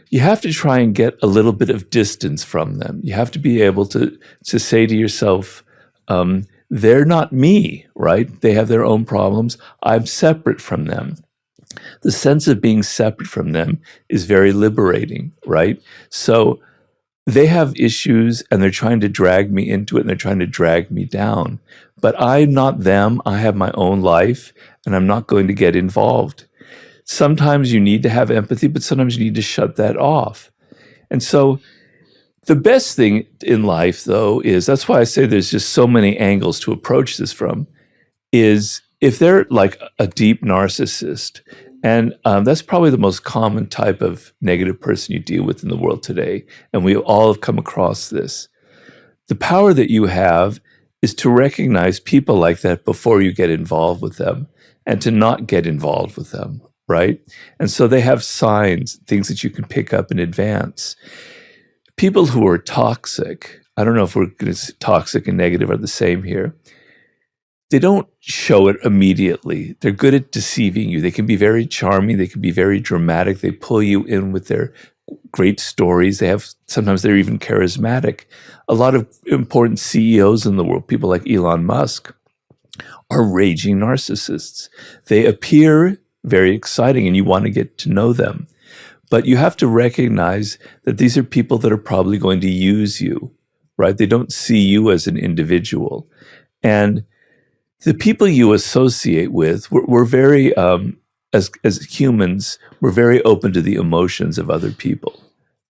you have to try and get a little bit of distance from them. You have to be able to say to yourself, they're not me, right? They have their own problems. I'm separate from them. The sense of being separate from them is very liberating, right? So they have issues and they're trying to drag me into it and they're trying to drag me down. But I'm not them. I have my own life and I'm not going to get involved. Sometimes you need to have empathy, but sometimes you need to shut that off. And so the best thing in life, though, is, that's why I say there's just so many angles to approach this from, is if they're like a deep narcissist, and that's probably the most common type of negative person you deal with in the world today, and we all have come across this. The power that you have is to recognize people like that before you get involved with them, and to not get involved with them, right? And so they have signs, things that you can pick up in advance. People who are toxic, I don't know if we're going to say toxic and negative are the same here. They don't show it immediately. They're good at deceiving you. They can be very charming. They can be very dramatic. They pull you in with their great stories. Sometimes they're even charismatic. A lot of important CEOs in the world, people like Elon Musk, are raging narcissists. They appear very exciting and you want to get to know them. But you have to recognize that these are people that are probably going to use you, right? They don't see you as an individual. And the people you associate with, we're very, as humans, we're very open to the emotions of other people,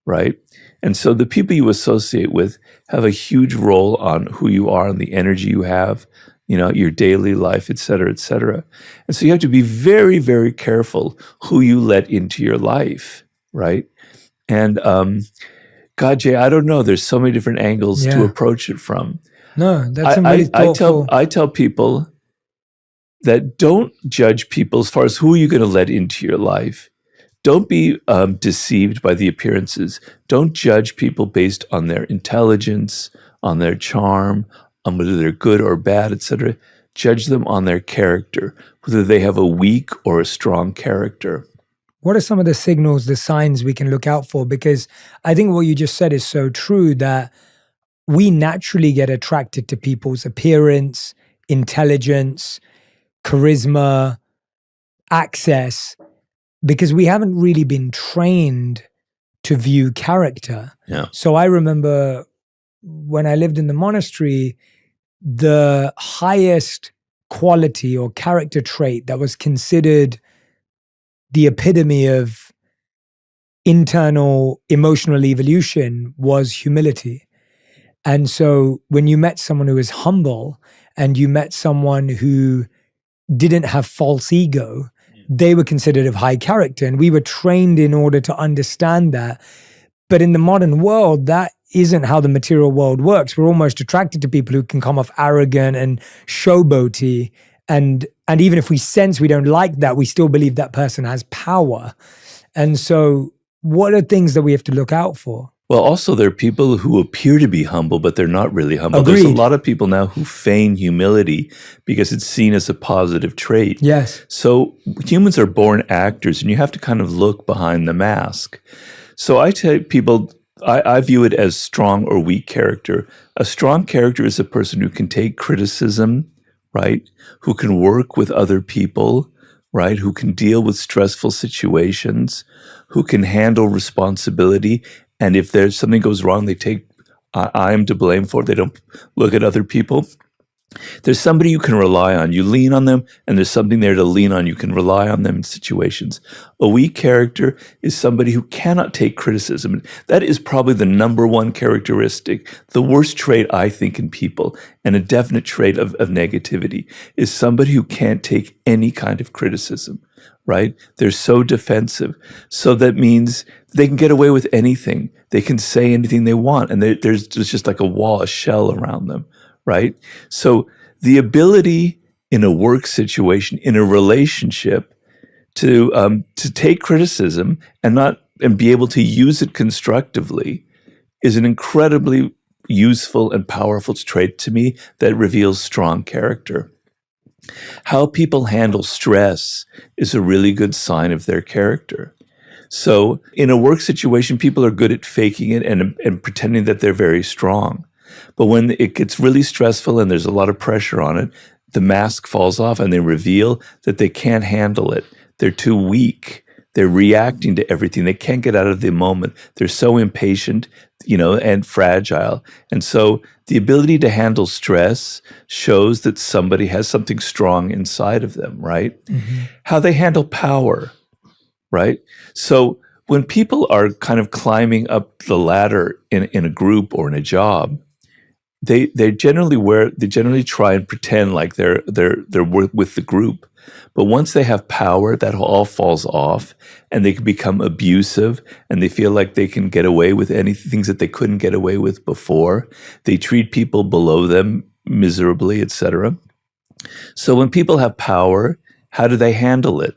right? And so the people you associate with have a huge role on who you are and the energy you have, your daily life, et cetera, et cetera. And so you have to be very, very careful who you let into your life, right? And God, Jay, I don't know. There's so many different angles to approach it from. No, that's really thoughtful. I tell people that don't judge people as far as who you're going to let into your life. Don't be deceived by the appearances. Don't judge people based on their intelligence, on their charm, on whether they're good or bad, etc. Judge them on their character, whether they have a weak or a strong character. What are some of the signals, the signs we can look out for? Because I think what you just said is so true, that we naturally get attracted to people's appearance, intelligence, charisma, access, because we haven't really been trained to view character. Yeah. So I remember when I lived in the monastery, the highest quality or character trait that was considered the epitome of internal emotional evolution was humility. And so when you met someone who was humble and you met someone who didn't have false ego, they were considered of high character. And we were trained in order to understand that. But in the modern world, that isn't how the material world works. We're almost attracted to people who can come off arrogant and showboaty. And even if we sense we don't like that, we still believe that person has power. And so what are things that we have to look out for? Well, also there are people who appear to be humble, but they're not really humble. Agreed. There's a lot of people now who feign humility because it's seen as a positive trait. Yes. So humans are born actors, and you have to kind of look behind the mask. So I tell people, I view it as strong or weak character. A strong character is a person who can take criticism, right? Who can work with other people, right? Who can deal with stressful situations, who can handle responsibility. And if there's something goes wrong, they take, I am to blame for it. They don't look at other people. There's somebody you can rely on. You lean on them, and there's something there to lean on. You can rely on them in situations. A weak character is somebody who cannot take criticism. That is probably the number one characteristic, the worst trait, I think, in people, and a definite trait of negativity, is somebody who can't take any kind of criticism, right? They're so defensive. So that means they can get away with anything. They can say anything they want, and there's just like a wall, a shell around them. Right? So the ability in a work situation, in a relationship, to take criticism and be able to use it constructively is an incredibly useful and powerful trait to me that reveals strong character. How people handle stress is a really good sign of their character. So in a work situation, people are good at faking it and pretending that they're very strong. But when it gets really stressful and there's a lot of pressure on it, the mask falls off and they reveal that they can't handle it. They're too weak. They're reacting to everything. They can't get out of the moment. They're so impatient, and fragile. And so the ability to handle stress shows that somebody has something strong inside of them, right? Mm-hmm. How they handle power, right? So when people are kind of climbing up the ladder in a group or in a job, they generally try and pretend like they're with the group. But once they have power, that all falls off, and they can become abusive, and they feel like they can get away with things that they couldn't get away with before. They treat people below them miserably, etc. So when people have power, how do they handle it?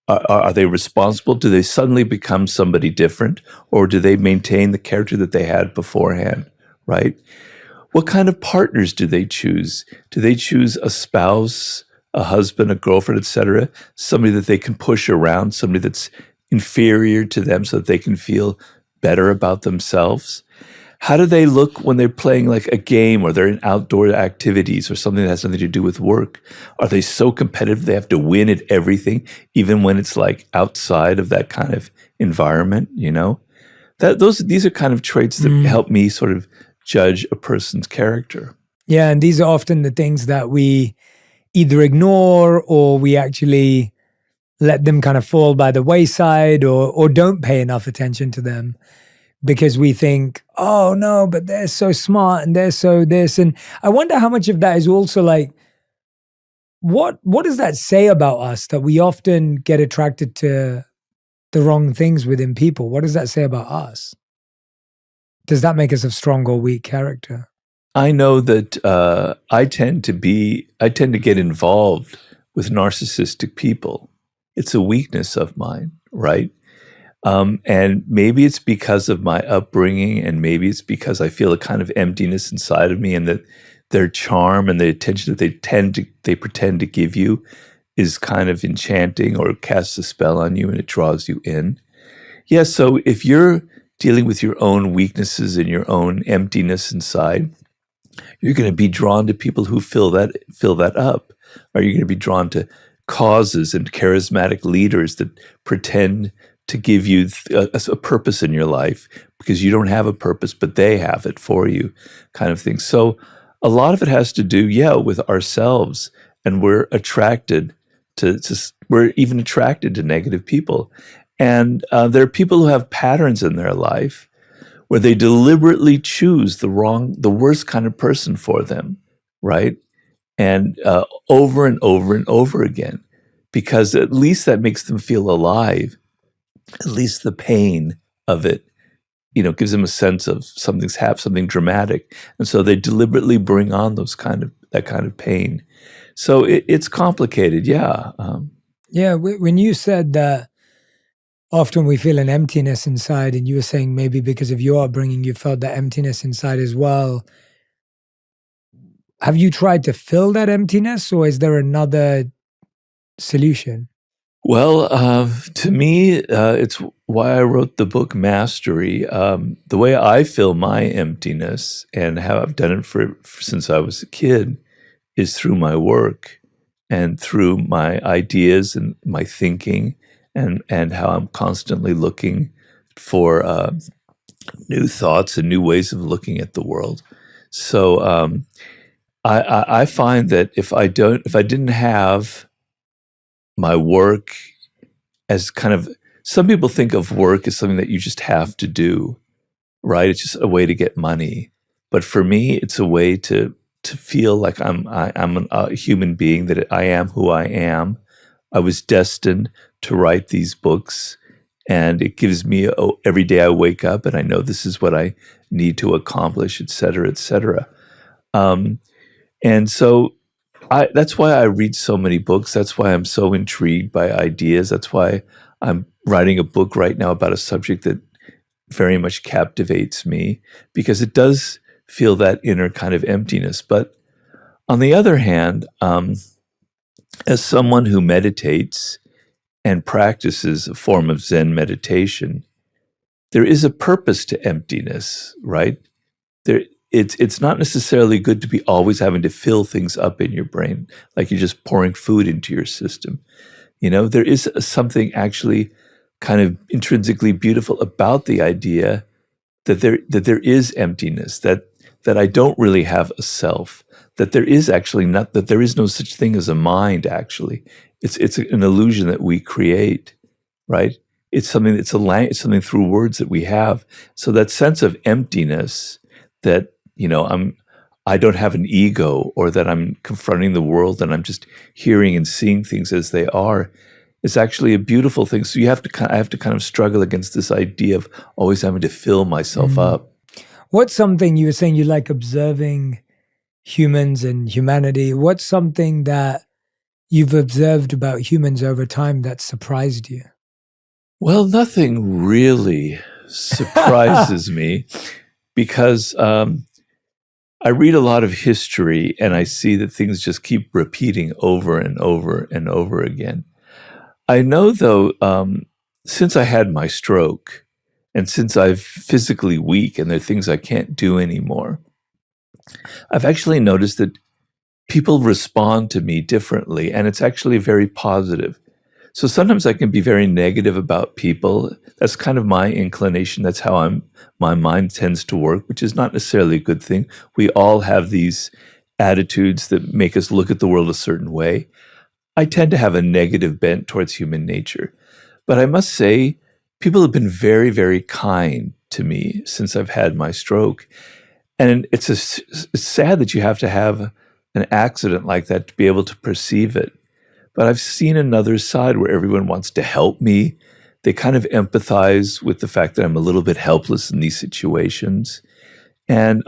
Are they responsible? Do they suddenly become somebody different, or do they maintain the character that they had beforehand, right? What kind of partners do they choose? Do they choose a spouse, a husband, a girlfriend, etc., somebody that they can push around, somebody that's inferior to them so that they can feel better about themselves? How do they look when they're playing like a game or they're in outdoor activities or something that has nothing to do with work? Are they so competitive they have to win at everything, even when it's like outside of that kind of environment, These are kind of traits that help me sort of judge a person's character. Yeah, and these are often the things that we either ignore or we actually let them kind of fall by the wayside or don't pay enough attention to them because we think, oh no, but they're so smart and they're so this. And I wonder how much of that is also like, what does that say about us that we often get attracted to the wrong things within people? What does that say about us? Does that make us a strong or weak character? I know that I tend to get involved with narcissistic people. It's a weakness of mine, right? And maybe it's because of my upbringing, and maybe it's because I feel a kind of emptiness inside of me, and that their charm and the attention that they pretend to give you is kind of enchanting or casts a spell on you, and it draws you in. Yeah, so if you're dealing with your own weaknesses and your own emptiness inside, you're going to be drawn to people who fill that up. Or you're going to be drawn to causes and charismatic leaders that pretend to give you a purpose in your life because you don't have a purpose, but they have it for you, kind of thing. So a lot of it has to do, with ourselves, and we're attracted we're even attracted to negative people. And there are people who have patterns in their life where they deliberately choose the worst kind of person for them, right? And over and over and over again, because at least that makes them feel alive. At least the pain of it, gives them a sense of something dramatic, and so they deliberately bring on that kind of pain. So it's complicated, yeah. When you said that often we feel an emptiness inside, and you were saying maybe because of your upbringing, you felt that emptiness inside as well. Have you tried to fill that emptiness, or is there another solution? Well, to me, it's why I wrote the book Mastery. The way I fill my emptiness and how I've done it since I was a kid is through my work and through my ideas and my thinking, and how I'm constantly looking for new thoughts and new ways of looking at the world. So I find that if I didn't have my work as kind of, some people think of work as something that you just have to do, right? It's just a way to get money. But for me, it's a way to feel like I'm a human being, that I am who I am. I was destined to write these books, and it gives me every day I wake up and I know this is what I need to accomplish, et cetera, et cetera. And so that's why I read so many books. That's why I'm so intrigued by ideas. That's why I'm writing a book right now about a subject that very much captivates me, because it does feel that inner kind of emptiness. But on the other hand, as someone who meditates and practices a form of Zen meditation, there is a purpose to emptiness, right? It's not necessarily good to be always having to fill things up in your brain, like you're just pouring food into your system. There is something actually kind of intrinsically beautiful about the idea that there is emptiness, that I don't really have a self, that there is actually not, that there is no such thing as a mind. Actually, it's an illusion that we create, right? It's something it's something through words that we have. So that sense of emptiness, that I don't have an ego, or that I'm confronting the world and I'm just hearing and seeing things as they are, is actually a beautiful thing. So I have to kind of struggle against this idea of always having to fill myself up. What's something you were saying you like observing humans and humanity? What's something that you've observed about humans over time that surprised you? Well, nothing really surprises me, because I read a lot of history and I see that things just keep repeating over and over and over again. I know, though, since I had my stroke, and since I'm physically weak and there are things I can't do anymore, I've actually noticed that people respond to me differently, and it's actually very positive. So sometimes I can be very negative about people. That's kind of my inclination. That's how my mind tends to work, which is not necessarily a good thing. We all have these attitudes that make us look at the world a certain way. I tend to have a negative bent towards human nature. But I must say, people have been very, very kind to me since I've had my stroke. And it's sad that you have to have an accident like that to be able to perceive it. But I've seen another side where everyone wants to help me. They kind of empathize with the fact that I'm a little bit helpless in these situations. And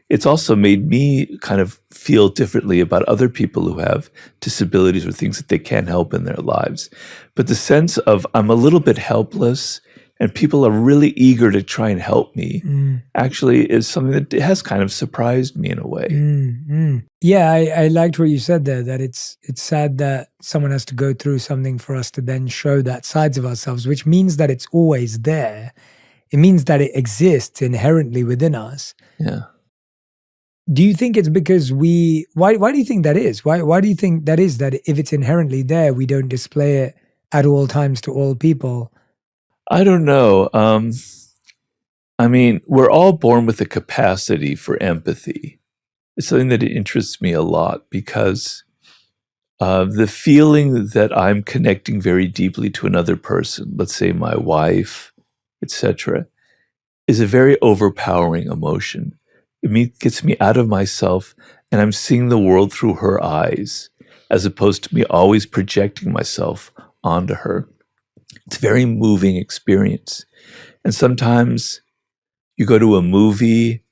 it's also made me kind of feel differently about other people who have disabilities or things that they can't help in their lives. But the sense of I'm a little bit helpless and people are really eager to try and help me actually is something that has kind of surprised me in a way. Yeah, I liked what you said there, that it's sad that someone has to go through something for us to then show that sides of ourselves, which means that it's always there. It means that it exists inherently within us. Yeah. Do you think it's because why do you think that is? Why do you think that is, that if it's inherently there, we don't display it at all times to all people? I don't know. I mean, we're all born with a capacity for empathy. It's something that interests me a lot, because the feeling that I'm connecting very deeply to another person, let's say my wife, etc., is a very overpowering emotion. It gets me out of myself, and I'm seeing the world through her eyes, as opposed to me always projecting myself onto her. It's a very moving experience. And sometimes you go to a movie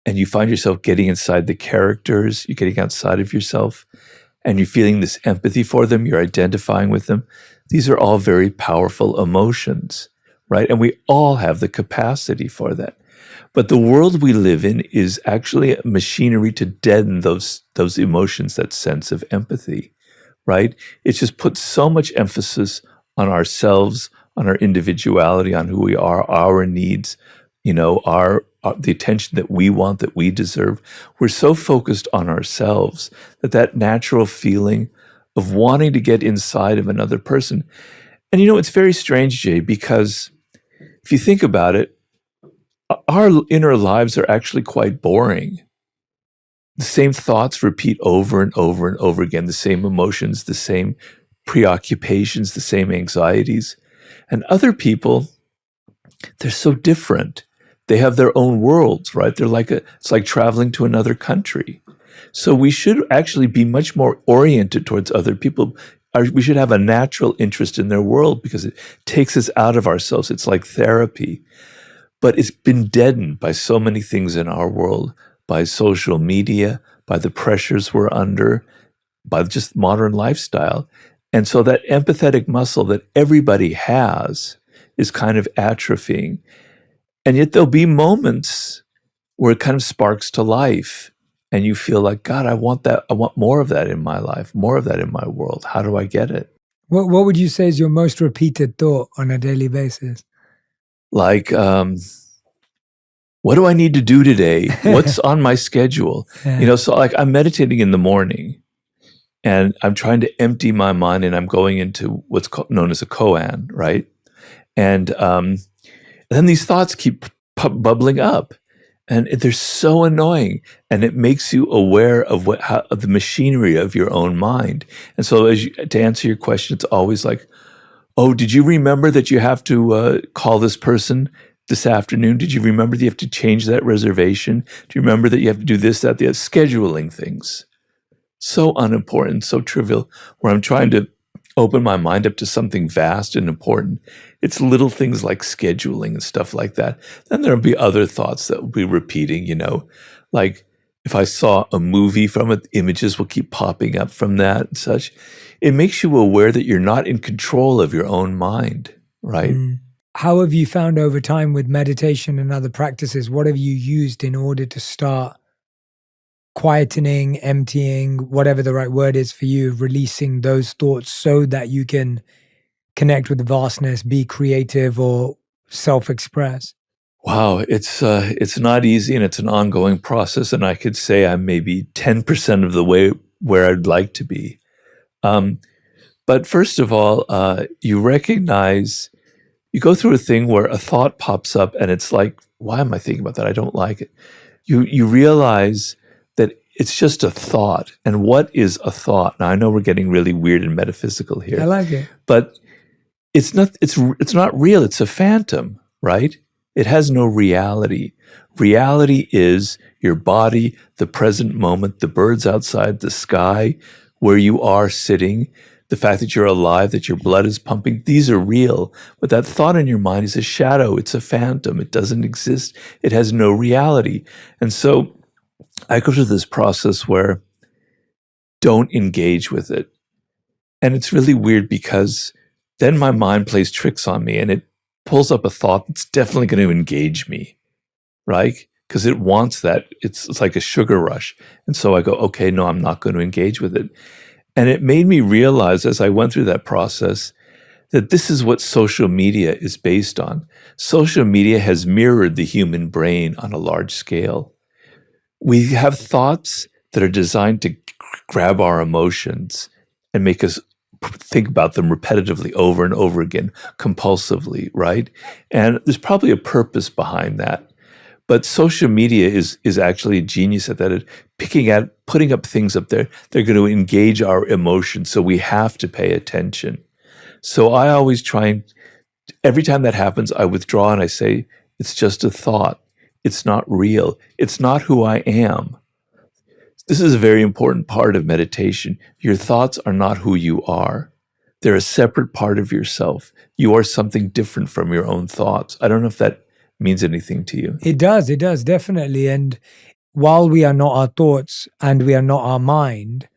and you find yourself getting inside the characters, you're getting outside of yourself, and you're feeling this empathy for them, you're identifying with them. These are all very powerful emotions, right? And we all have the capacity for that. But the world we live in is actually a machinery to deaden those emotions, that sense of empathy, right? It's just put so much emphasis on ourselves, on our individuality, on who we are, our needs, the attention that we want, that we deserve. We're so focused on ourselves that natural feeling of wanting to get inside of another person. And it's very strange, Jay, because if you think about it, our inner lives are actually quite boring. The same thoughts repeat over and over and over again, the same emotions, the same preoccupations, the same anxieties. And other people, they're so different. They have their own worlds, right? It's like traveling to another country. So we should actually be much more oriented towards other people. We should have a natural interest in their world, because it takes us out of ourselves. It's like therapy. But it's been deadened by so many things in our world, by social media, by the pressures we're under, by just modern lifestyle. And so that empathetic muscle that everybody has is kind of atrophying. And yet there'll be moments where it kind of sparks to life, and you feel like, God, I want that. I want more of that in my life, more of that in my world. How do I get it? What would you say is your most repeated thought on a daily basis? Like, what do I need to do today? What's on my schedule? Yeah. So like I'm meditating in the morning and I'm trying to empty my mind and I'm going into what's known as a koan, right? And then these thoughts keep bubbling up and they're so annoying and it makes you aware of of the machinery of your own mind. And so to answer your question, it's always like, oh, did you remember that you have to call this person this afternoon? Did you remember that you have to change that reservation? Do you remember that you have to do this, that, the other? Scheduling things. So unimportant, so trivial, where I'm trying to open my mind up to something vast and important. It's little things like scheduling and stuff like that. Then there'll be other thoughts that will be repeating, like if I saw a movie from it, images will keep popping up from that and such. It makes you aware that you're not in control of your own mind, right? How have you found over time with meditation and other practices? What have you used in order to start quietening, emptying, whatever the right word is for you, releasing those thoughts so that you can connect with the vastness, be creative or self-express? Wow, it's not easy and it's an ongoing process. And I could say I'm maybe 10% of the way where I'd like to be. But first of all, you recognize, you go through a thing where a thought pops up and it's like, why am I thinking about that? I don't like it. You realize that it's just a thought. And what is a thought? Now I know we're getting really weird and metaphysical here. I like it. But it's not real. It's a phantom, right? It has no reality. Reality is your body, the present moment, the birds outside, the sky, where you are sitting, the fact that you're alive, that your blood is pumping. These are real. But that thought in your mind is a shadow. It's a phantom. It doesn't exist. It has no reality. And so I go through this process where don't engage with it. And it's really weird because then my mind plays tricks on me and it pulls up a thought that's definitely going to engage me, right? Because it wants that. It's like a sugar rush. And so I go, okay, no, I'm not going to engage with it. And it made me realize as I went through that process that this is what social media is based on. Social media has mirrored the human brain on a large scale. We have thoughts that are designed to grab our emotions and make us think about them repetitively over and over again, compulsively, right? And there's probably a purpose behind that. But social media is actually a genius at that, at putting up things up there. They're going to engage our emotions, so we have to pay attention. So I always try and, every time that happens, I withdraw and I say, it's just a thought. It's not real. It's not who I am. This is a very important part of meditation. Your thoughts are not who you are. They're a separate part of yourself. You are something different from your own thoughts. I don't know if that means anything to you. It does, definitely. And while we are not our thoughts and we are not our mind,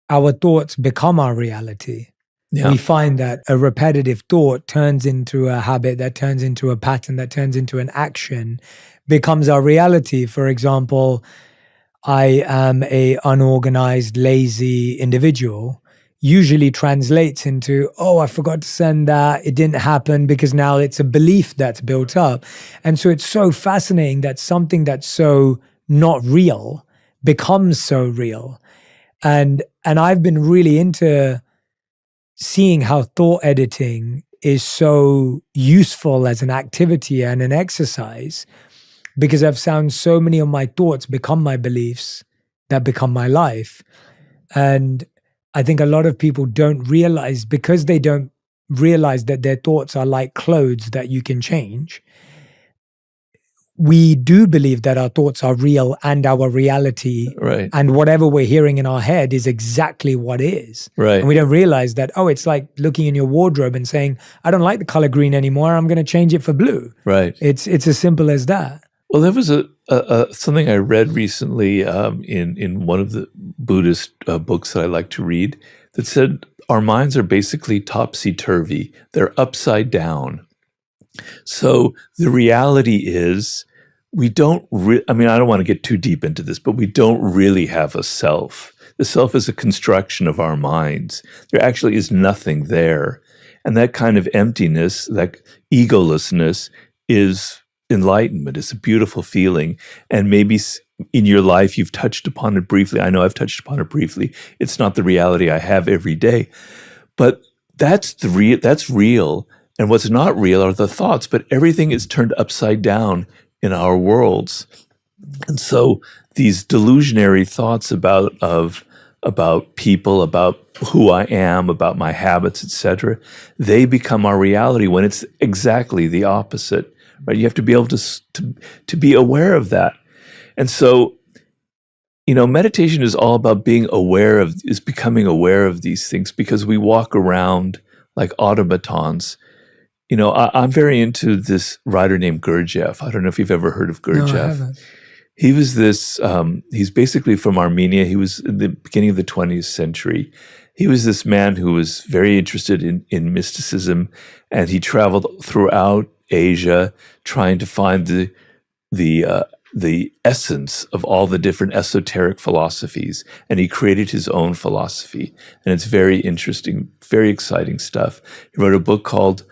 our thoughts become our reality. Yeah. We find that a repetitive thought turns into a habit, that turns into a pattern, that turns into an action, becomes our reality. For example, I am a unorganized, lazy individual, usually translates into, oh, I forgot to send that. It didn't happen, because now it's a belief that's built up. And so it's so fascinating that something that's so not real becomes so real. And I've been really into seeing how thought editing is so useful as an activity and an exercise, because I've found so many of my thoughts become my beliefs that become my life. And I think a lot of people don't realize, because they don't realize that their thoughts are like clothes that you can change. We do believe that our thoughts are real and our reality, Right. and whatever we're hearing in our head is exactly what is. Right. And we don't realize that, oh, it's like looking in your wardrobe and saying, I don't like the color green anymore. I'm going to change it for blue. Right. It's as simple as that. Well, there was something I read recently in one of the Buddhist books that I like to read that said our minds are basically topsy-turvy. They're upside down. So the reality is we don't I mean, I don't want to get too deep into this, but we don't really have a self. The self is a construction of our minds. There actually is nothing there. And that kind of emptiness, that egolessness, is enlightenment. It's a beautiful feeling. And maybe in your life you've touched upon it briefly. I know I've touched upon it briefly. It's not the reality I have every day. But that's real. And what's not real are the thoughts. But everything is turned upside down in our worlds. And so these delusionary thoughts about people, about who I am, about my habits, etc., they become our reality when it's exactly the opposite. Right? You have to be able to be aware of that. And so, meditation is all about becoming aware of these things, because we walk around like automatons. I'm very into this writer named Gurdjieff. I don't know if you've ever heard of Gurdjieff. No, I haven't. He was he's basically from Armenia. He was in the beginning of the 20th century. He was this man who was very interested in mysticism, and he traveled throughout Asia trying to find the essence of all the different esoteric philosophies, and he created his own philosophy. And it's very interesting, very exciting stuff. He wrote a book called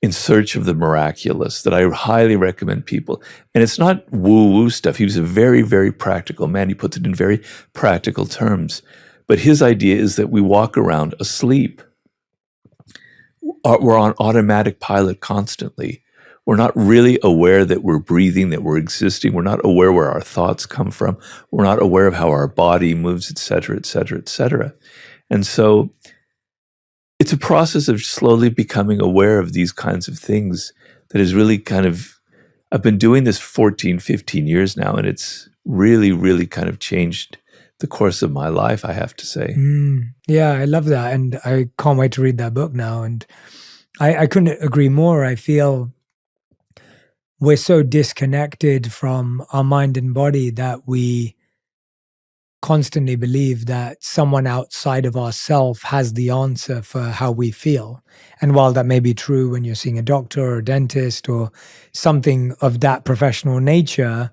In Search of the Miraculous that I highly recommend people. And it's not woo-woo stuff. He was a very, very practical man. He puts it in very practical terms. But his idea is that we walk around asleep. We're on automatic pilot constantly. We're not really aware that we're breathing, that we're existing. We're not aware where our thoughts come from. We're not aware of how our body moves, et cetera, et cetera, et cetera. And so it's a process of slowly becoming aware of these kinds of things that is really I've been doing this 14, 15 years now, and it's really, really kind of changed the course of my life, I have to say. Yeah, I love that. And I can't wait to read that book now. And I couldn't agree more. I feel we're so disconnected from our mind and body that we constantly believe that someone outside of ourselves has the answer for how we feel. And while that may be true when you're seeing a doctor or a dentist or something of that professional nature,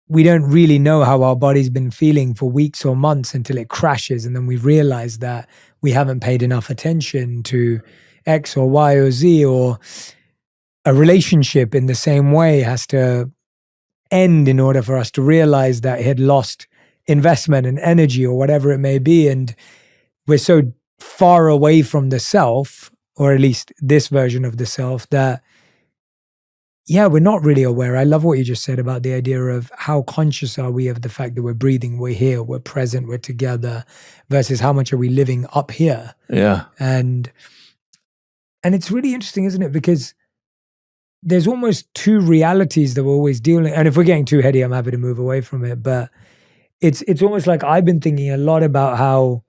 we don't really know how our body's been feeling for weeks or months until it crashes. And then we realize that we haven't paid enough attention to X or Y or Z, or a relationship in the same way has to end in order for us to realize that it had lost investment and energy or whatever it may be. And we're so far away from the self, or at least this version of the self, that we're not really aware. I love what you just said about the idea of how conscious are we of the fact that we're breathing, we're here, we're present, we're together, versus how much are we living up here. Yeah. And it's really interesting, isn't it? Because there's almost two realities that we're always dealing. And if we're getting too heady, I'm happy to move away from it. But it's almost like I've been thinking a lot about how,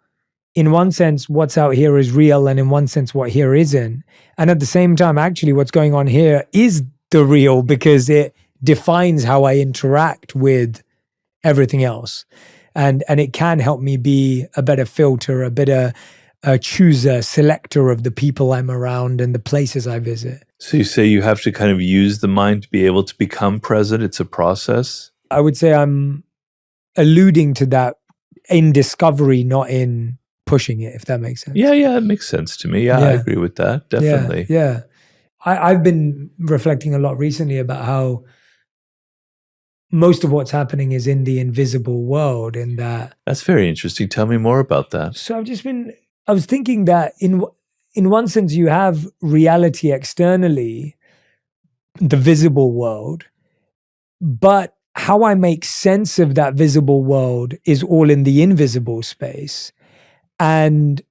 in one sense, what's out here is real, and in one sense, what here isn't. And at the same time, actually, what's going on here is the real, because it defines how I interact with everything else. And it can help me be a better filter, a better chooser, selector of the people I'm around and the places I visit. So you say you have to kind of use the mind to be able to become present. It's a process. I would say I'm alluding to that in discovery, not in pushing it, if that makes sense. Yeah, it makes sense to me. Yeah, I agree with that. Definitely. Yeah. I've been reflecting a lot recently about how most of what's happening is in the invisible world, and that's very interesting. Tell me more about that. So I was thinking that in one sense you have reality externally, the visible world, but how I make sense of that visible world is all in the invisible space. And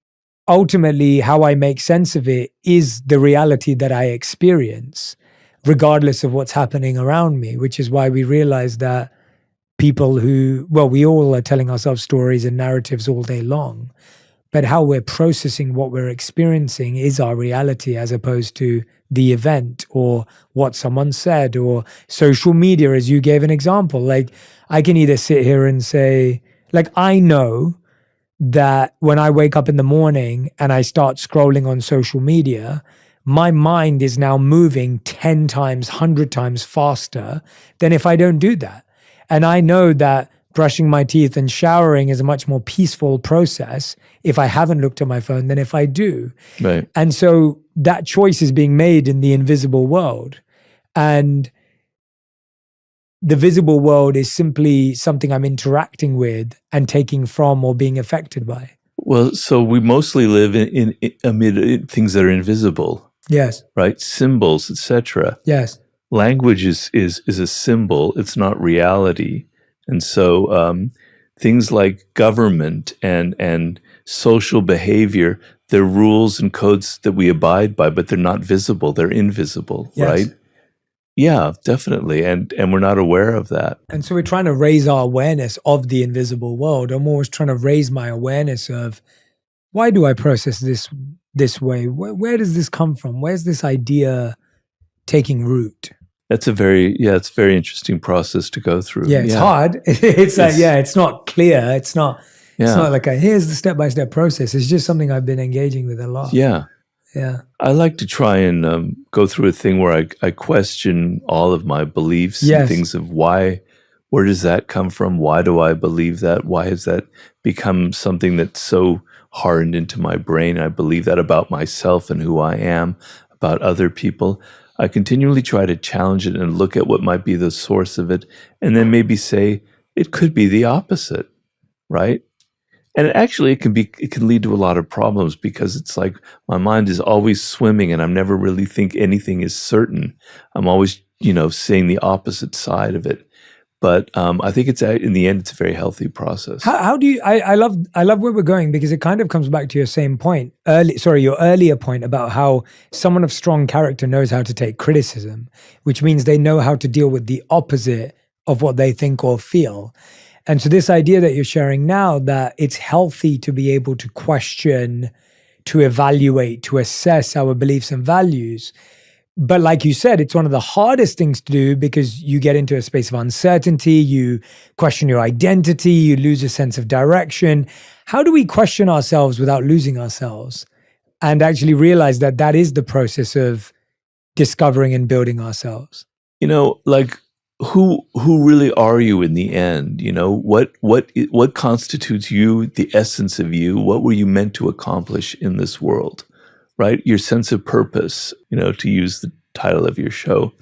ultimately, how I make sense of it is the reality that I experience, regardless of what's happening around me, which is why we realize that people we all are telling ourselves stories and narratives all day long, but how we're processing what we're experiencing is our reality, as opposed to the event or what someone said or social media, as you gave an example. Like, I can either sit here and say, like, I know that when I wake up in the morning and I start scrolling on social media, my mind is now moving 10 times, 100 times faster than if I don't do that. And I know that brushing my teeth and showering is a much more peaceful process if I haven't looked at my phone than if I do. Right. And so that choice is being made in the invisible world. And the visible world is simply something I'm interacting with and taking from or being affected by. Well, so we mostly live in amid things that are invisible, Yes. right? Symbols, etc. Yes. Language is a symbol; it's not reality. And so things like government and social behavior, they're rules and codes that we abide by, but they're not visible; they're invisible, Yes. right? Yeah, definitely. And we're not aware of that. And so we're trying to raise our awareness of the invisible world. I'm always trying to raise my awareness of, why do I process this way? Where does this come from? Where's this idea taking root? It's a very interesting process to go through. Yeah, it's hard. It's like, it's not clear. It's not like here's the step-by-step process. It's just something I've been engaging with a lot. Yeah. Yeah. I like to try and go through a thing where I question all of my beliefs and things of where does that come from? Why do I believe that? Why has that become something that's so hardened into my brain? I believe that about myself and who I am, about other people. I continually try to challenge it and look at what might be the source of it, and then maybe say, it could be the opposite, right? And actually, it can lead to a lot of problems, because it's like my mind is always swimming and I'm never really think anything is certain. I'm always, seeing the opposite side of it. But I think in the end, it's a very healthy process. How do you? I love where we're going, because it kind of comes back to your same point. Your earlier point about how someone of strong character knows how to take criticism, which means they know how to deal with the opposite of what they think or feel. And so this idea that you're sharing now, that it's healthy to be able to question, to evaluate, to assess our beliefs and values. But like you said, it's one of the hardest things to do, because you get into a space of uncertainty, you question your identity, you lose a sense of direction. How do we question ourselves without losing ourselves, and actually realize that that is the process of discovering and building ourselves? Like, who really are you in the end? What constitutes you, the essence of you? What were you meant to accomplish in this world, right? Your sense of purpose, to use the title of your show.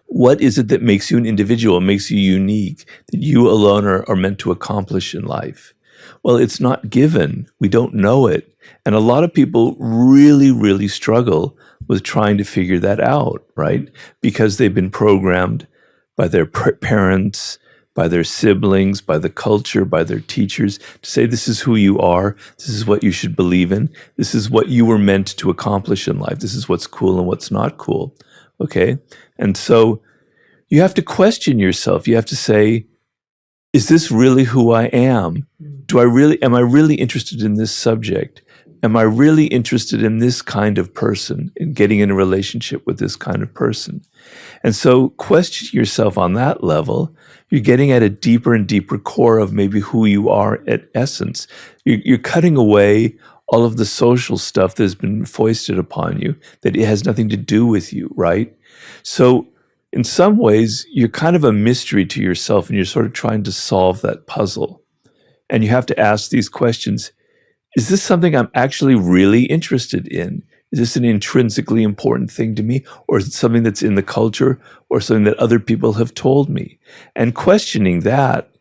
What is it that makes you an individual, makes you unique, that you alone are meant to accomplish in life? Well, it's not given. We don't know it. And a lot of people really, really struggle with trying to figure that out, right? Because they've been programmed by their parents, by their siblings, by the culture, by their teachers, to say, this is who you are, this is what you should believe in, this is what you were meant to accomplish in life, this is what's cool and what's not cool, okay? And so you have to question yourself. You have to say, is this really who I am? Am I really interested in this subject? Am I really interested in this kind of person, in getting in a relationship with this kind of person? And so question yourself on that level. You're getting at a deeper and deeper core of maybe who you are at essence. You're cutting away all of the social stuff that's been foisted upon you, that it has nothing to do with you, right? So in some ways, you're kind of a mystery to yourself, and you're sort of trying to solve that puzzle. And you have to ask these questions. Is this something I'm actually really interested in? Is this an intrinsically important thing to me? Or is it something that's in the culture, or something that other people have told me? And questioning that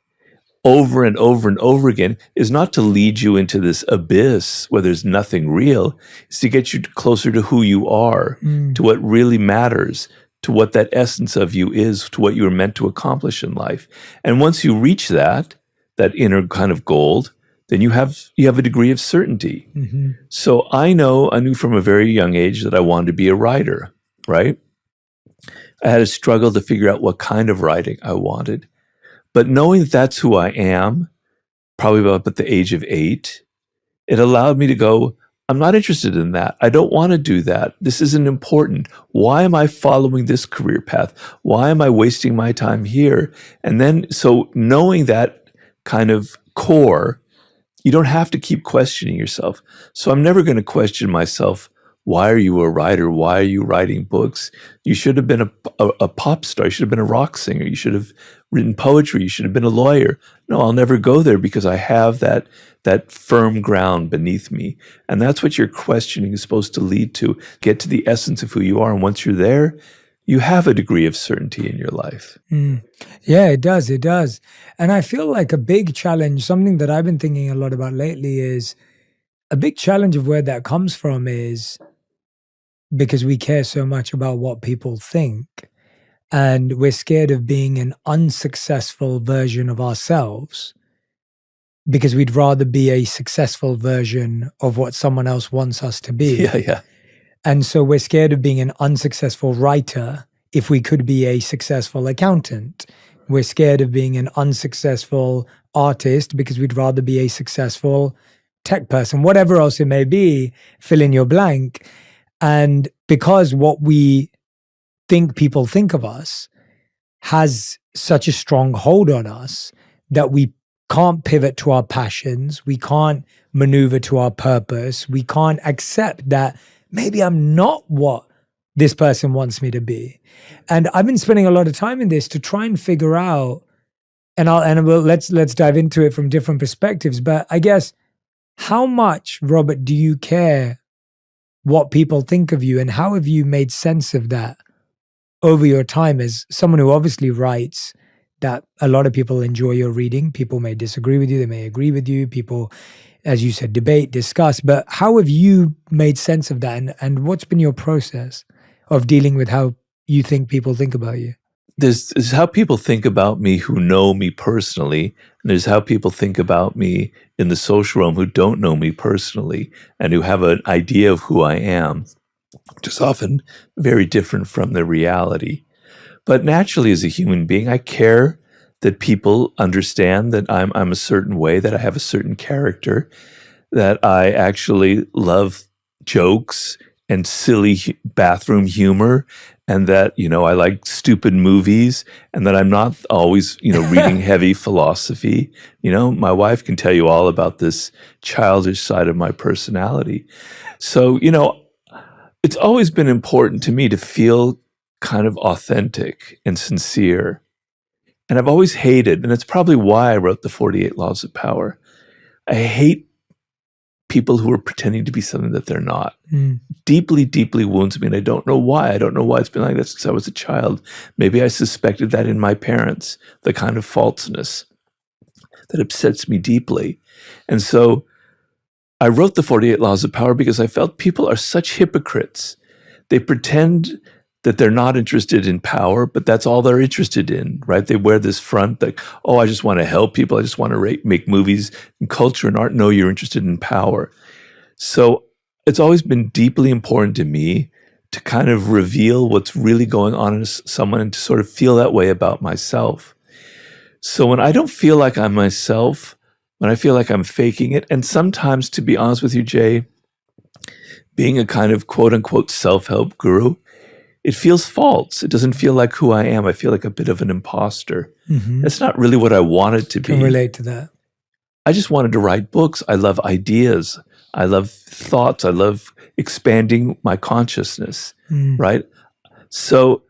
over and over and over again is not to lead you into this abyss where there's nothing real. It's to get you closer to who you are, to what really matters, to what that essence of you is, to what you were meant to accomplish in life. And once you reach that inner kind of gold, then you have a degree of certainty. Mm-hmm. So I knew from a very young age that I wanted to be a writer, right? I had a struggle to figure out what kind of writing I wanted. But knowing that that's who I am, probably about at the age of 8, it allowed me to go, I'm not interested in that. I don't want to do that. This isn't important. Why am I following this career path? Why am I wasting my time here? And then, so knowing that kind of core, you don't have to keep questioning yourself. So I'm never going to question myself, Why are you a writer? Why are you writing books? You should have been a pop star. You should have been a rock singer. You should have written poetry. You should have been a lawyer. No, I'll never go there because I have that firm ground beneath me. And that's what your questioning is supposed to lead to. Get to the essence of who you are. And once you're there, you have a degree of certainty in your life. Yeah, it does. It does. And I feel like a big challenge, something that I've been thinking a lot about lately, is a big challenge of where that comes from is because we care so much about what people think. And we're scared of being an unsuccessful version of ourselves because we'd rather be a successful version of what someone else wants us to be. Yeah. And so we're scared of being an unsuccessful writer if we could be a successful accountant. We're scared of being an unsuccessful artist because we'd rather be a successful tech person, whatever else it may be, fill in your blank. And because what we think people think of us has such a strong hold on us that we can't pivot to our passions, we can't maneuver to our purpose, we can't accept that maybe I'm not what this person wants me to be. And I've been spending a lot of time in this to try and figure out, let's dive into it from different perspectives. But I guess, how much, Robert, do you care what people think of you, and how have you made sense of that over your time as someone who obviously writes that a lot of people enjoy your reading? People may disagree with you, they may agree with you, people, as you said, debate, discuss, but how have you made sense of that, and what's been your process of dealing with how you think people think about you? There's how people think about me who know me personally, and there's how people think about me in the social realm who don't know me personally and who have an idea of who I am, which is often very different from the reality. But naturally, as a human being, I care that people understand that I'm a certain way, that I have a certain character, that I actually love jokes and silly bathroom humor, and that, I like stupid movies, and that I'm not always, reading heavy philosophy. My wife can tell you all about this childish side of my personality. So, it's always been important to me to feel kind of authentic and sincere. And I've always hated, and it's probably why I wrote the 48 Laws of Power. I hate people who are pretending to be something that they're not. Deeply, deeply wounds me, and I don't know why. I don't know why it's been like that since I was a child. Maybe I suspected that in my parents, the kind of falseness that upsets me deeply. And so I wrote the 48 Laws of Power because I felt people are such hypocrites. They pretend that they're not interested in power, but that's all they're interested in, right? They wear this front like, I just want to help people. I just want to make movies and culture and art. No, you're interested in power. So it's always been deeply important to me to kind of reveal what's really going on in someone and to sort of feel that way about myself. So when I don't feel like I'm myself, when I feel like I'm faking it, and sometimes, to be honest with you, Jay, being a kind of quote unquote self-help guru, it feels false. It doesn't feel like who I am. I feel like a bit of an imposter. That's not really what I wanted to be. Can relate to that. I just wanted to write books. I love ideas. I love thoughts. I love expanding my consciousness, right? So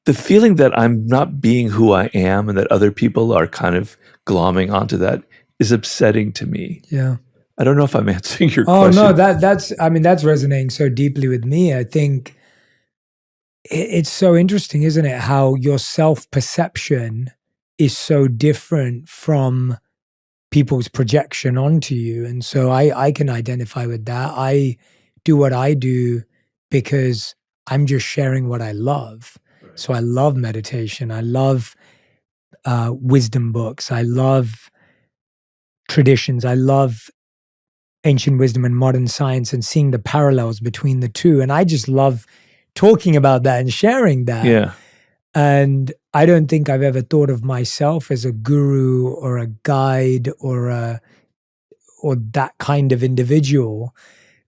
the feeling that I'm not being who I am and that other people are kind of glomming onto that is upsetting to me. Yeah. I don't know if I'm answering your question. Oh, no, that's resonating so deeply with me. I think it's so interesting, isn't it? How your self-perception is so different from people's projection onto you. And so I can identify with that. I do what I do because I'm just sharing what I love. So I love meditation. I love wisdom books. I love traditions. I love ancient wisdom and modern science and seeing the parallels between the two. And I just love talking about that and sharing that. Yeah. And I don't think I've ever thought of myself as a guru or a guide or that kind of individual.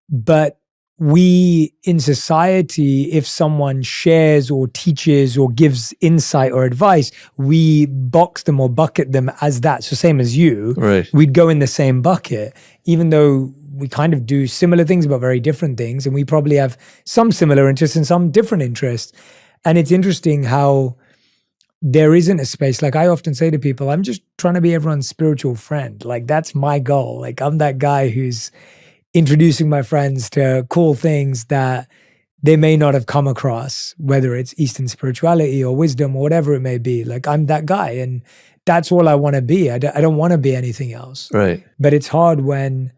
But we in society, if someone shares or teaches or gives insight or advice, we box them or bucket them as that. So same as you, Right. We'd go in the same bucket, even though we kind of do similar things but very different things, and we probably have some similar interests and some different interests. And it's interesting how there isn't a space. Like I often say to people, I'm just trying to be everyone's spiritual friend. Like that's my goal. Like I'm that guy who's introducing my friends to cool things that they may not have come across, whether it's Eastern spirituality or wisdom or whatever it may be. Like I'm that guy, and that's all I want to be. I don't want to be anything else. Right. But it's hard when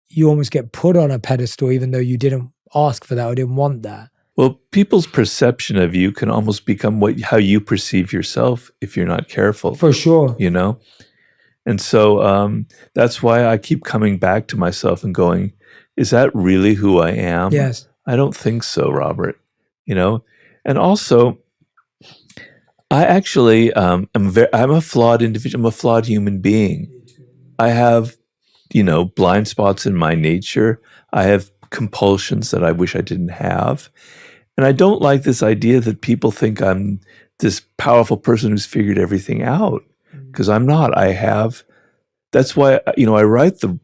you almost get put on a pedestal, even though you didn't ask for that or didn't want that. Well, people's perception of you can almost become how you perceive yourself if you're not careful. For sure. You know? And so that's why I keep coming back to myself and going, is that really who I am? Yes. I don't think so, Robert. You know? And also, I actually I'm a flawed individual. I'm a flawed human being. I have, blind spots in my nature. I have compulsions that I wish I didn't have. And I don't like this idea that people think I'm this powerful person who's figured everything out, because I'm not. That's why, I wrote the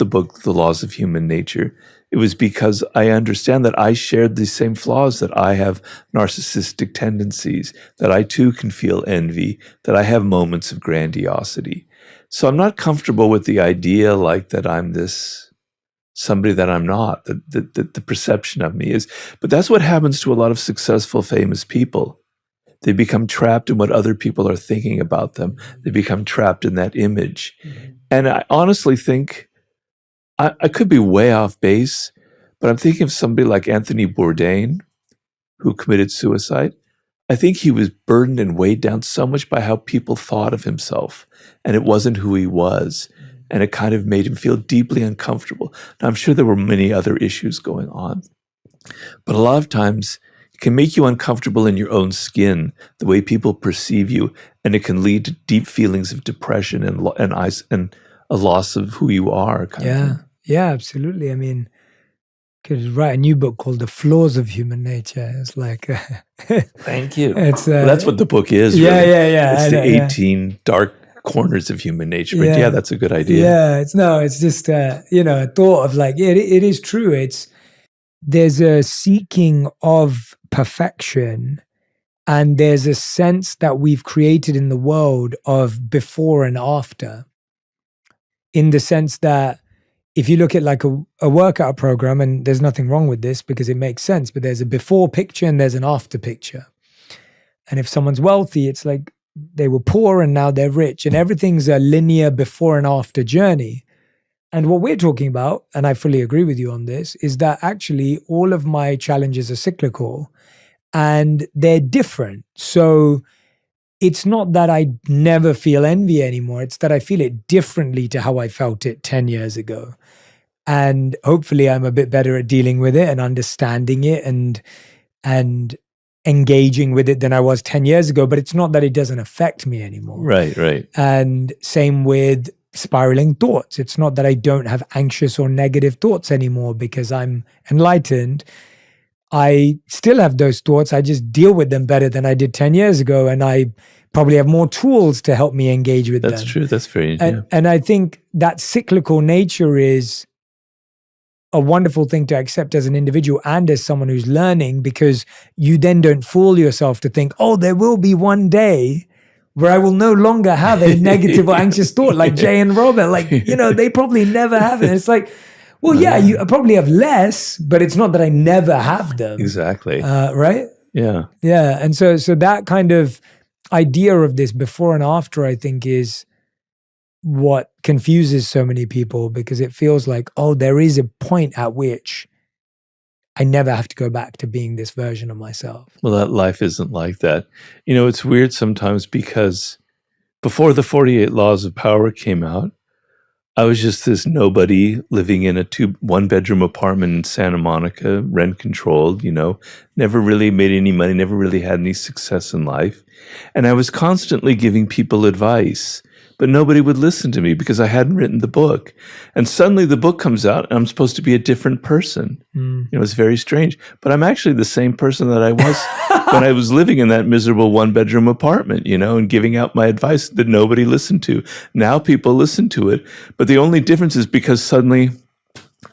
book, The Laws of Human Nature. It was because I understand that I shared these same flaws, that I have narcissistic tendencies, that I too can feel envy, that I have moments of grandiosity. So I'm not comfortable with the idea like that I'm this somebody that I'm not, that the perception of me is. But that's what happens to a lot of successful, famous people. They become trapped in what other people are thinking about them. They become trapped in that image. And I honestly think, I could be way off base, but I'm thinking of somebody like Anthony Bourdain, who committed suicide. I think he was burdened and weighed down so much by how people thought of himself, and it wasn't who he was. And it kind of made him feel deeply uncomfortable. Now, I'm sure there were many other issues going on, but a lot of times it can make you uncomfortable in your own skin, the way people perceive you, and it can lead to deep feelings of depression and a loss of who you are. Yeah, absolutely. I mean, could write a new book called The Flaws of Human Nature. It's like, thank you. It's well, that's what the book is. Yeah, really. yeah. It's the 18 dark corners of human nature. But yeah, that's a good idea. Yeah, it's just a thought of like, it is true. There's a seeking of perfection, and there's a sense that we've created in the world of before and after, in the sense that if you look at like a workout program, and there's nothing wrong with this because it makes sense, but there's a before picture and there's an after picture. And if someone's wealthy, it's like they were poor and now they're rich, and everything's a linear before and after journey. And what we're talking about, and I fully agree with you on this, is that actually all of my challenges are cyclical and they're different. So it's not that I never feel envy anymore. It's that I feel it differently to how I felt it 10 years ago. And hopefully I'm a bit better at dealing with it and understanding it and engaging with it than I was 10 years ago. But it's not that it doesn't affect me anymore. Right. And same with spiraling thoughts. It's not that I don't have anxious or negative thoughts anymore because I'm enlightened. I still have those thoughts. I just deal with them better than I did 10 years ago. And I probably have more tools to help me engage with them. That's true. That's very, and I think that cyclical nature is a wonderful thing to accept as an individual and as someone who's learning, because you then don't fool yourself to think, oh, there will be one day where I will no longer have a negative or anxious thought like Jay and Robert. Like, they probably never have it. And it's like, well, yeah, you probably have less, but it's not that I never have them. Exactly. Right? Yeah. Yeah. And so that kind of idea of this before and after, I think, is what confuses so many people, because it feels like, oh, there is a point at which I never have to go back to being this version of myself. Well, that life isn't like that. It's weird sometimes because before the 48 Laws of Power came out, I was just this nobody living in a one-bedroom apartment in Santa Monica, rent-controlled, never really made any money, never really had any success in life. And I was constantly giving people advice, but nobody would listen to me because I hadn't written the book. And suddenly the book comes out and I'm supposed to be a different person. It's very strange. But I'm actually the same person that I was when I was living in that miserable one-bedroom apartment, and giving out my advice that nobody listened to. Now people listen to it. But the only difference is because suddenly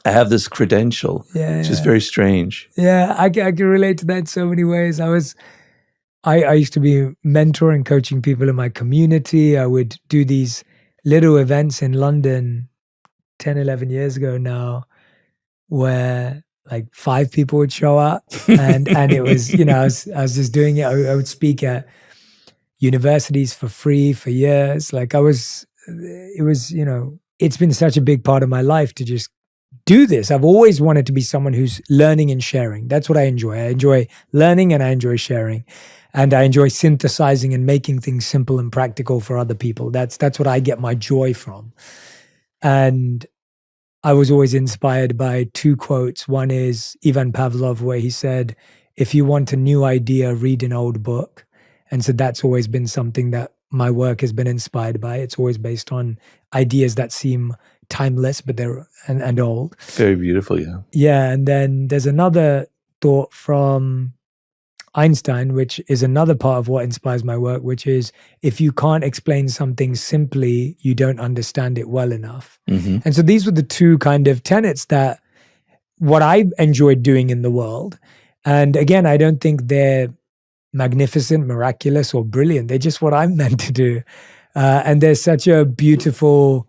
I have this credential, which is very strange. Yeah, I can relate to that in so many ways. I used to be mentoring, coaching people in my community. I would do these little events in London 10, 11 years ago now, where like 5 people would show up, and it was, I was just doing it. I would speak at universities for free for years. Like it's been such a big part of my life to just do this. I've always wanted to be someone who's learning and sharing. That's what I enjoy. I enjoy learning and I enjoy sharing. And I enjoy synthesizing and making things simple and practical for other people. That's what I get my joy from. And I was always inspired by 2 quotes. One is Ivan Pavlov, where he said, if you want a new idea, read an old book. And so that's always been something that my work has been inspired by. It's always based on ideas that seem timeless, but they're and old. Very beautiful, yeah. Yeah, and then there's another thought from Einstein, which is another part of what inspires my work, which is if you can't explain something simply, you don't understand it well enough. And so these were the 2 kind of tenets that what I enjoyed doing in the world. And again, I don't think they're magnificent, miraculous, or brilliant. They're just what I'm meant to do. And there's such a beautiful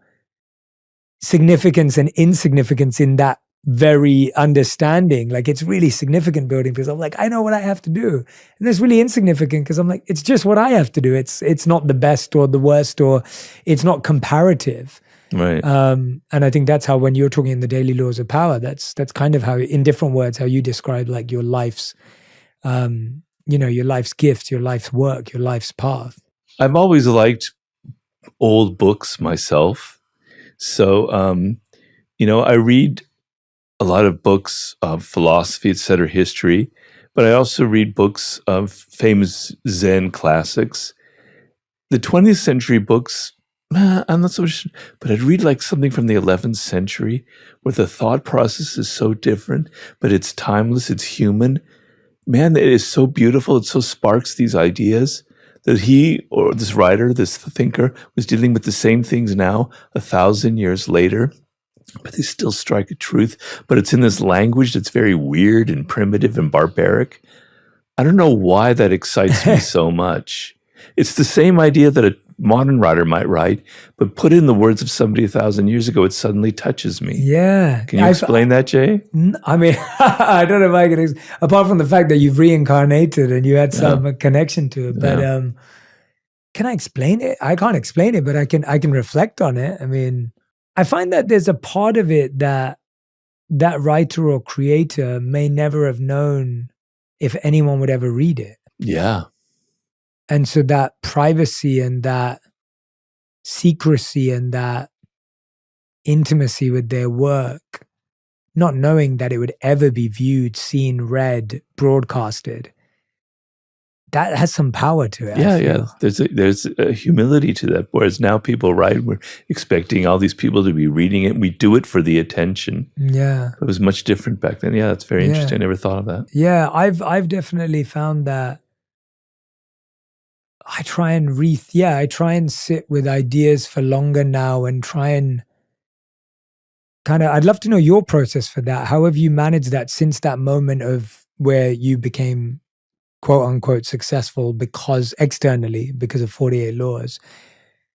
significance and insignificance in that very understanding. Like it's really significant building because I'm like, I know what I have to do. And it's really insignificant because I'm like, it's just what I have to do. It's not the best or the worst, or it's not comparative. Right. And I think that's how, when you're talking in the daily laws of power, that's kind of how, in different words, how you describe like your life's, your life's gift, your life's work, your life's path. I've always liked old books myself. So, I read a lot of books of philosophy, etc., history, but I also read books of famous Zen classics. The 20th century books, I'm not so much, but I'd read like something from the 11th century where the thought process is so different, but it's timeless, it's human. Man, it is so beautiful. It so sparks these ideas that he, or this writer, this thinker, was dealing with the same things now, 1,000 years later. But they still strike a truth. But it's in this language that's very weird and primitive and barbaric. I don't know why that excites me so much. It's the same idea that a modern writer might write, but put in the words of somebody 1,000 years ago, it suddenly touches me. Yeah. Can you explain that, Jay? I mean, I don't know if I can, apart from the fact that you've reincarnated and you had some connection to it. But can I explain it? I can't explain it, but I can reflect on it. I mean, I find that there's a part of it that writer or creator may never have known if anyone would ever read it. Yeah. And so that privacy and that secrecy and that intimacy with their work, not knowing that it would ever be viewed, seen, read, broadcasted, that has some power to it. Yeah. There's a humility to that. Whereas now people write, we're expecting all these people to be reading it. We do it for the attention. Yeah. It was much different back then. Yeah, that's very interesting. I never thought of that. Yeah, I've definitely found that I try and sit with ideas for longer now and try and I'd love to know your process for that. How have you managed that since that moment of where you became quote unquote successful externally because of 48 Laws?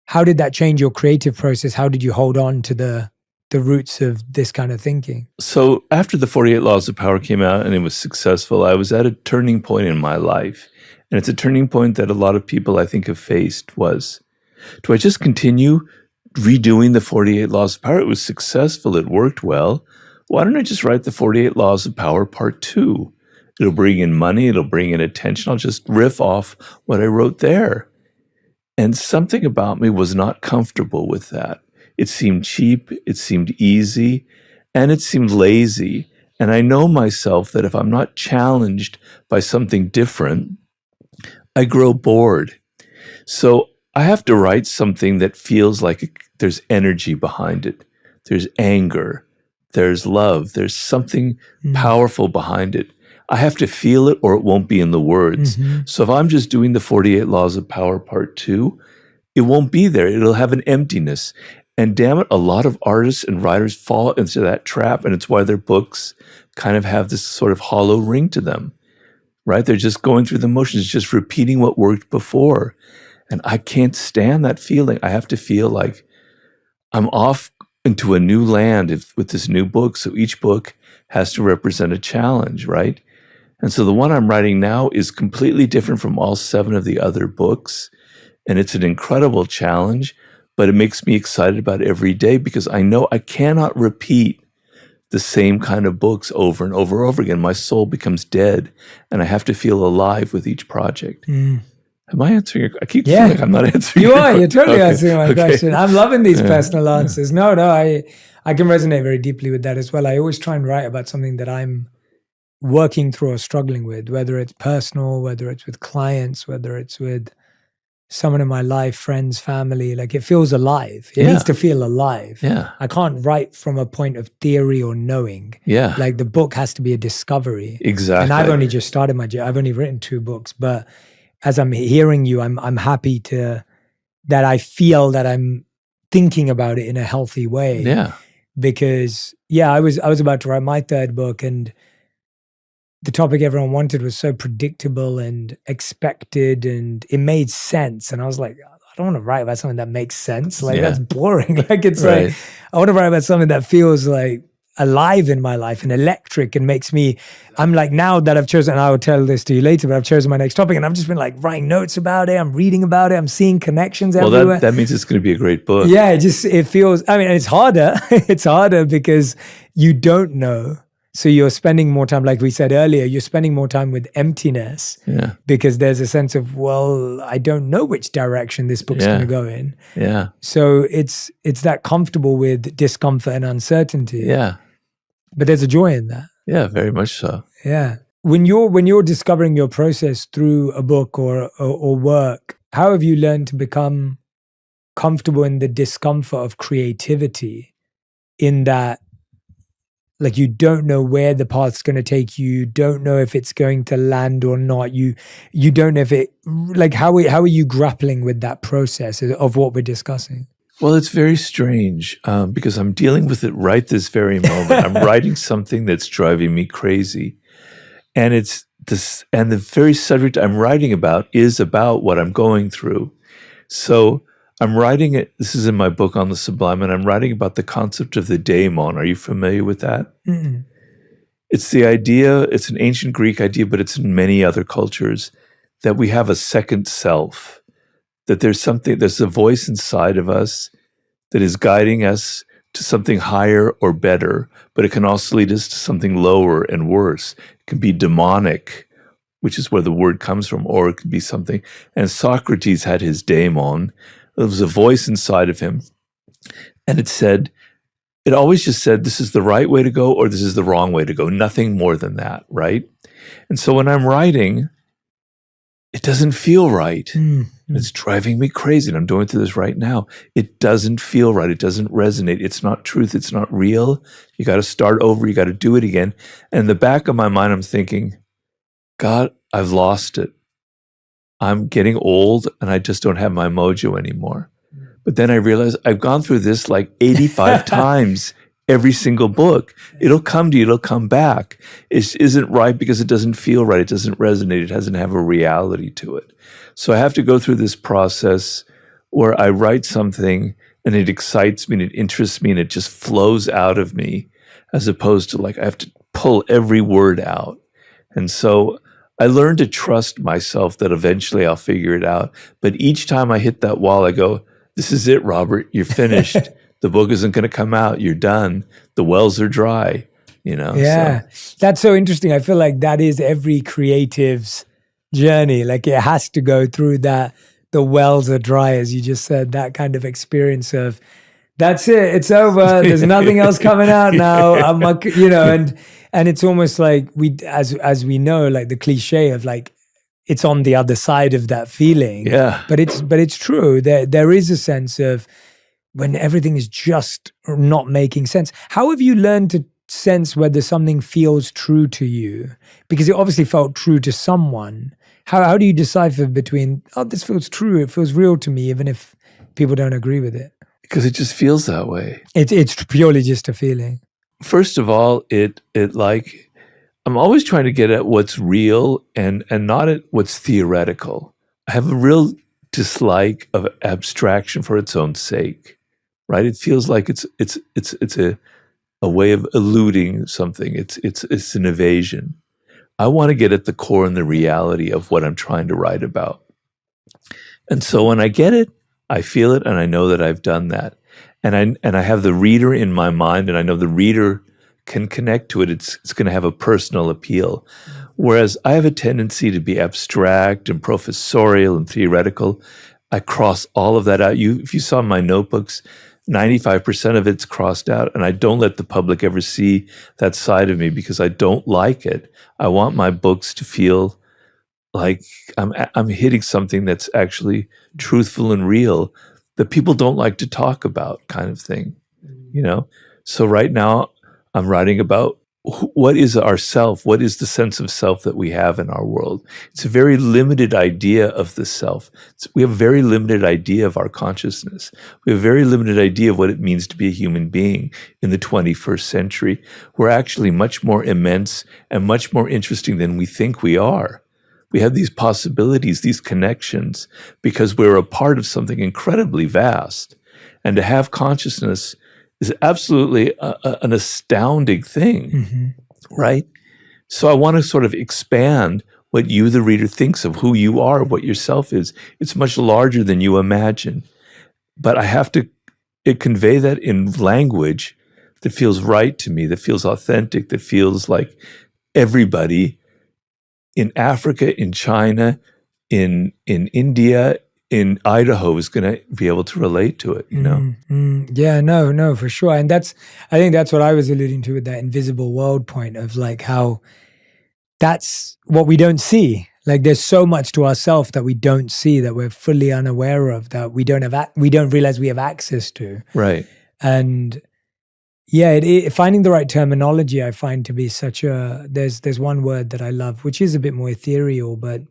How did that change your creative process? How did you hold on to the roots of this kind of thinking? So after the 48 Laws of Power came out and it was successful, I was at a turning point in my life. And it's a turning point that a lot of people, I think, have faced was, do I just continue redoing the 48 Laws of Power? It was successful. It worked well. Why don't I just write the 48 Laws of Power Part 2? It'll bring in money. It'll bring in attention. I'll just riff off what I wrote there. And something about me was not comfortable with that. It seemed cheap. It seemed easy. And it seemed lazy. And I know myself that if I'm not challenged by something different, I grow bored. So I have to write something that feels like there's energy behind it. There's anger, there's love, there's something powerful behind it. I have to feel it or it won't be in the words. So if I'm just doing the 48 Laws of Power Part 2, it won't be there. It'll have an emptiness. And damn it, a lot of artists and writers fall into that trap, and it's why their books kind of have this sort of hollow ring to them, right? They're just going through the motions, just repeating what worked before. And I can't stand that feeling. I have to feel like I'm off into a new land with this new book. So each book has to represent a challenge, right? And so the one I'm writing now is completely different from all 7 of the other books. And it's an incredible challenge, but it makes me excited about every day because I know I cannot repeat the same kind of books over and over and over again. My soul becomes dead, and I have to feel alive with each project. Am I answering I keep feeling like I'm not answering You are. You're totally Okay. answering my question. I'm loving these personal answers. No, I can resonate very deeply with that as well. I always try and write about something that I'm working through or struggling with, whether it's personal, whether it's with clients, whether it's with someone in my life, friends, family. Like, it feels alive. It needs to feel alive. Yeah. I can't write from a point of theory or knowing. Yeah. Like, the book has to be a discovery. Exactly. And I've only just started my journey. I've only written 2 books, but as I'm hearing you, I'm happy that I feel that I'm thinking about it in a healthy way. Yeah. Because I was about to write my 3rd book, and the topic everyone wanted was so predictable and expected, and it made sense. And I was like, I don't want to write about something that makes sense. Like, that's boring. Like, it's like, I want to write about something that feels like alive in my life and electric and makes me, I'm like, now that I've chosen, and I will tell this to you later, but I've chosen my next topic, and I've just been like writing notes about it. I'm reading about it. I'm seeing connections everywhere. Well, that means it's going to be a great book. Yeah, it feels, I mean, it's harder. It's harder because you don't know. So you're spending more time, like we said earlier, you're spending more time with emptiness because there's a sense of, well, I don't know which direction this book's going to go in. Yeah. So it's that comfortable with discomfort and uncertainty. Yeah. But there's a joy in that. Yeah, very much so. Yeah. When you're discovering your process through a book or work, how have you learned to become comfortable in the discomfort of creativity, in that, like, you don't know where the path's going to take you, you don't know if it's going to land or not, you don't know if it, like, how are you grappling with that process of what we're discussing? Well, it's very strange because I'm dealing with it right this very moment. I'm writing something that's driving me crazy. And it's this, and the very subject I'm writing about is about what I'm going through. So I'm writing it, this is in my book on the Sublime, and I'm writing about the concept of the daemon. Are you familiar with that? Mm-mm. It's the idea, it's an ancient Greek idea, but it's in many other cultures, that we have a second self, that there's a voice inside of us that is guiding us to something higher or better, but it can also lead us to something lower and worse. It can be demonic, which is where the word comes from, or it could be something. And Socrates had his daemon. There was a voice inside of him, and it always just said, this is the right way to go, or this is the wrong way to go. Nothing more than that, right? And so when I'm writing, it doesn't feel right. It's driving me crazy. And I'm going through this right now. It doesn't feel right. It doesn't resonate. It's not truth. It's not real. You got to start over. You got to do it again. And in the back of my mind, I'm thinking, God, I've lost it. I'm getting old and I just don't have my mojo anymore. But then I realized I've gone through this like 85 times. Every single book, it'll come to you, it'll come back. It isn't right because it doesn't feel right, it doesn't resonate, it doesn't have a reality to it. So I have to go through this process where I write something and it excites me and it interests me and it just flows out of me, as opposed to like I have to pull every word out. And so I learned to trust myself that eventually I'll figure it out. But each time I hit that wall, I go, this is it, Robert, you're finished. The book isn't going to come out. You're done. The wells are dry, Yeah. So. That's so interesting. I feel like that is every creative's journey. Like, it has to go through that. The wells are dry, as you just said, that kind of experience of, that's it. It's over. There's nothing else coming out now. And it's almost like as we know, like the cliche of like, it's on the other side of that feeling. Yeah. But it's true. There is a sense of when everything is just not making sense. How have you learned to sense whether something feels true to you? Because it obviously felt true to someone. How do you decipher between, oh, this feels true, it feels real to me, even if people don't agree with it? Because it just feels that way. It's purely just a feeling. First of all, it like, I'm always trying to get at what's real and not at what's theoretical. I have a real dislike of abstraction for its own sake, right? It feels like it's a way of eluding something. It's an evasion. I want to get at the core and the reality of what I'm trying to write about. And so when I get it, I feel it, and I know that I've done that. And I have the reader in my mind, and I know the reader can connect to it. It's going to have a personal appeal. Whereas I have a tendency to be abstract and professorial and theoretical. I cross all of that out. If you saw my notebooks, 95% of it's crossed out, and I don't let the public ever see that side of me because I don't like it. I want my books to feel like I'm hitting something that's actually truthful and real that people don't like to talk about, kind of thing, you know? So right now I'm writing about what is our self? What is the sense of self that we have in our world? It's a very limited idea of the self. We have a very limited idea of our consciousness. We have a very limited idea of what it means to be a human being in the 21st century. We're actually much more immense and much more interesting than we think we are. We have these possibilities, these connections, because we're a part of something incredibly vast. And to have consciousness is absolutely an astounding thing, right? So I want to sort of expand what you, the reader, thinks of who you are, what your self is. It's much larger than you imagine. But I have to convey that in language that feels right to me, that feels authentic, that feels like everybody in Africa, in China, in India, in Idaho is going to be able to relate to it, you know? Yeah, no, for sure. And I think that's what I was alluding to with that invisible world point of like how that's what we don't see. Like there's so much to ourselves that we don't see, that we're fully unaware of, that we don't realize we have access to. Right. And yeah, finding the right terminology, I find to be such there's one word that I love, which is a bit more ethereal, but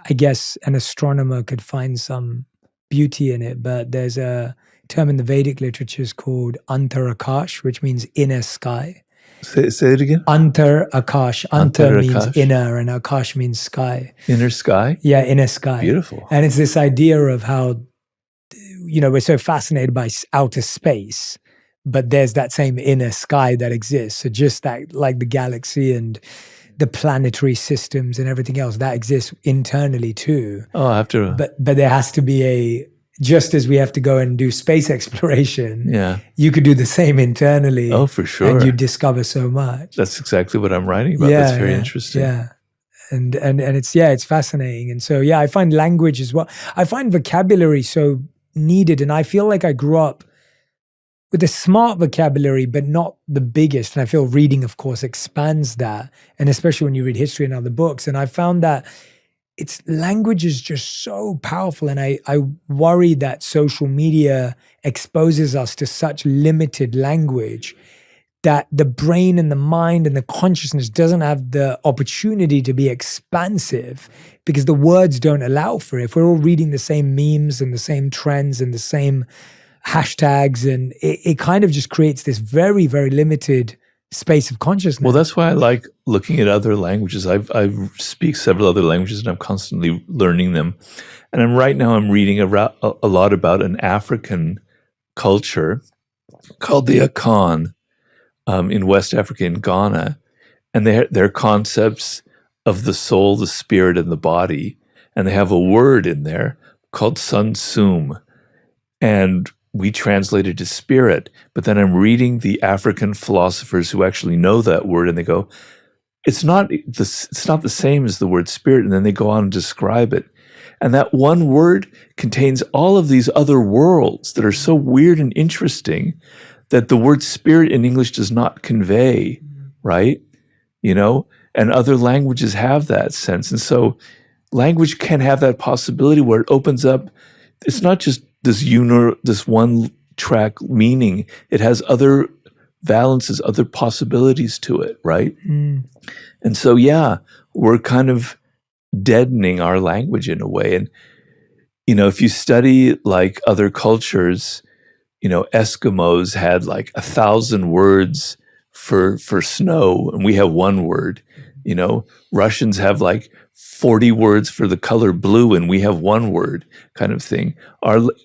I guess an astronomer could find some beauty in it. But there's a term in the Vedic literatures called Antarakash, which means inner sky. Say it again. Antarakash. Antar means inner, and Akash means sky. Inner sky? Yeah, inner sky. Beautiful. And it's this idea of how, we're so fascinated by outer space, but there's that same inner sky that exists. So just that, like the galaxy and the planetary systems and everything else that exists internally too. Oh, I have to. But there has to be just as we have to go and do space exploration. Yeah. You could do the same internally. Oh, for sure. And you discover so much. That's exactly what I'm writing about. That's very interesting. Yeah. And it's fascinating. And so, I find language as well. I find vocabulary so needed. And I feel like I grew up with a smart vocabulary, but not the biggest. And I feel reading, of course, expands that. And especially when you read history and other books. And I found that language is just so powerful. And I worry that social media exposes us to such limited language that the brain and the mind and the consciousness doesn't have the opportunity to be expansive because the words don't allow for it. If we're all reading the same memes and the same trends and the same hashtags, and it kind of just creates this very, very limited space of consciousness. Well, that's why I like looking at other languages. I speak several other languages, and I'm constantly learning them. And right now I'm reading a lot about an African culture called the Akan in West Africa, in Ghana. And their concepts of the soul, the spirit, and the body. And they have a word in there called Sun Sum. And we translate it to spirit, but then I'm reading the African philosophers who actually know that word, and they go, it's not the same as the word spirit, and then they go on and describe it. And that one word contains all of these other worlds that are so weird and interesting that the word spirit in English does not convey, right? And other languages have that sense. And so language can have that possibility where it opens up. It's not just this one track meaning. It has other valences, other possibilities to it, right? And so, yeah, we're kind of deadening our language in a way. And, if you study like other cultures, Eskimos had like 1,000 words for snow, and we have one word. Russians have like 40 words for the color blue, and we have one word, kind of thing.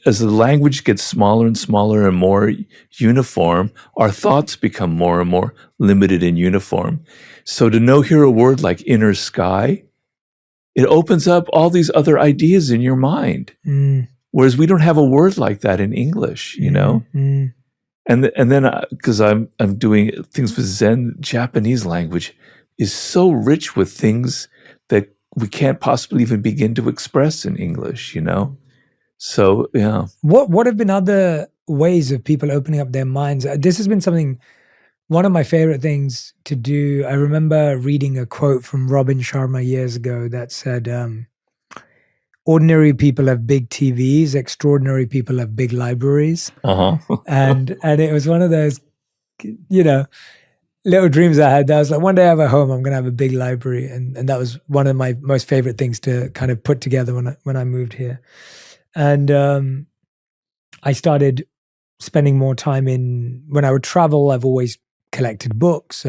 As the language gets smaller and smaller and more uniform, our thoughts become more and more limited and uniform. So to hear a word like inner sky, it opens up all these other ideas in your mind. Whereas we don't have a word like that in English, And then because I'm doing things with Zen, Japanese language is so rich with things that we can't possibly even begin to express in English, So, yeah. What have been other ways of people opening up their minds? This has been one of my favorite things to do. I remember reading a quote from Robin Sharma years ago that said, ordinary people have big TVs, extraordinary people have big libraries. And it was one of those, little dreams I had. That I was like, one day I have a home, I'm going to have a big library. And that was one of my most favorite things to kind of put together when I moved here. And I started spending more time when I would travel, I've always collected books.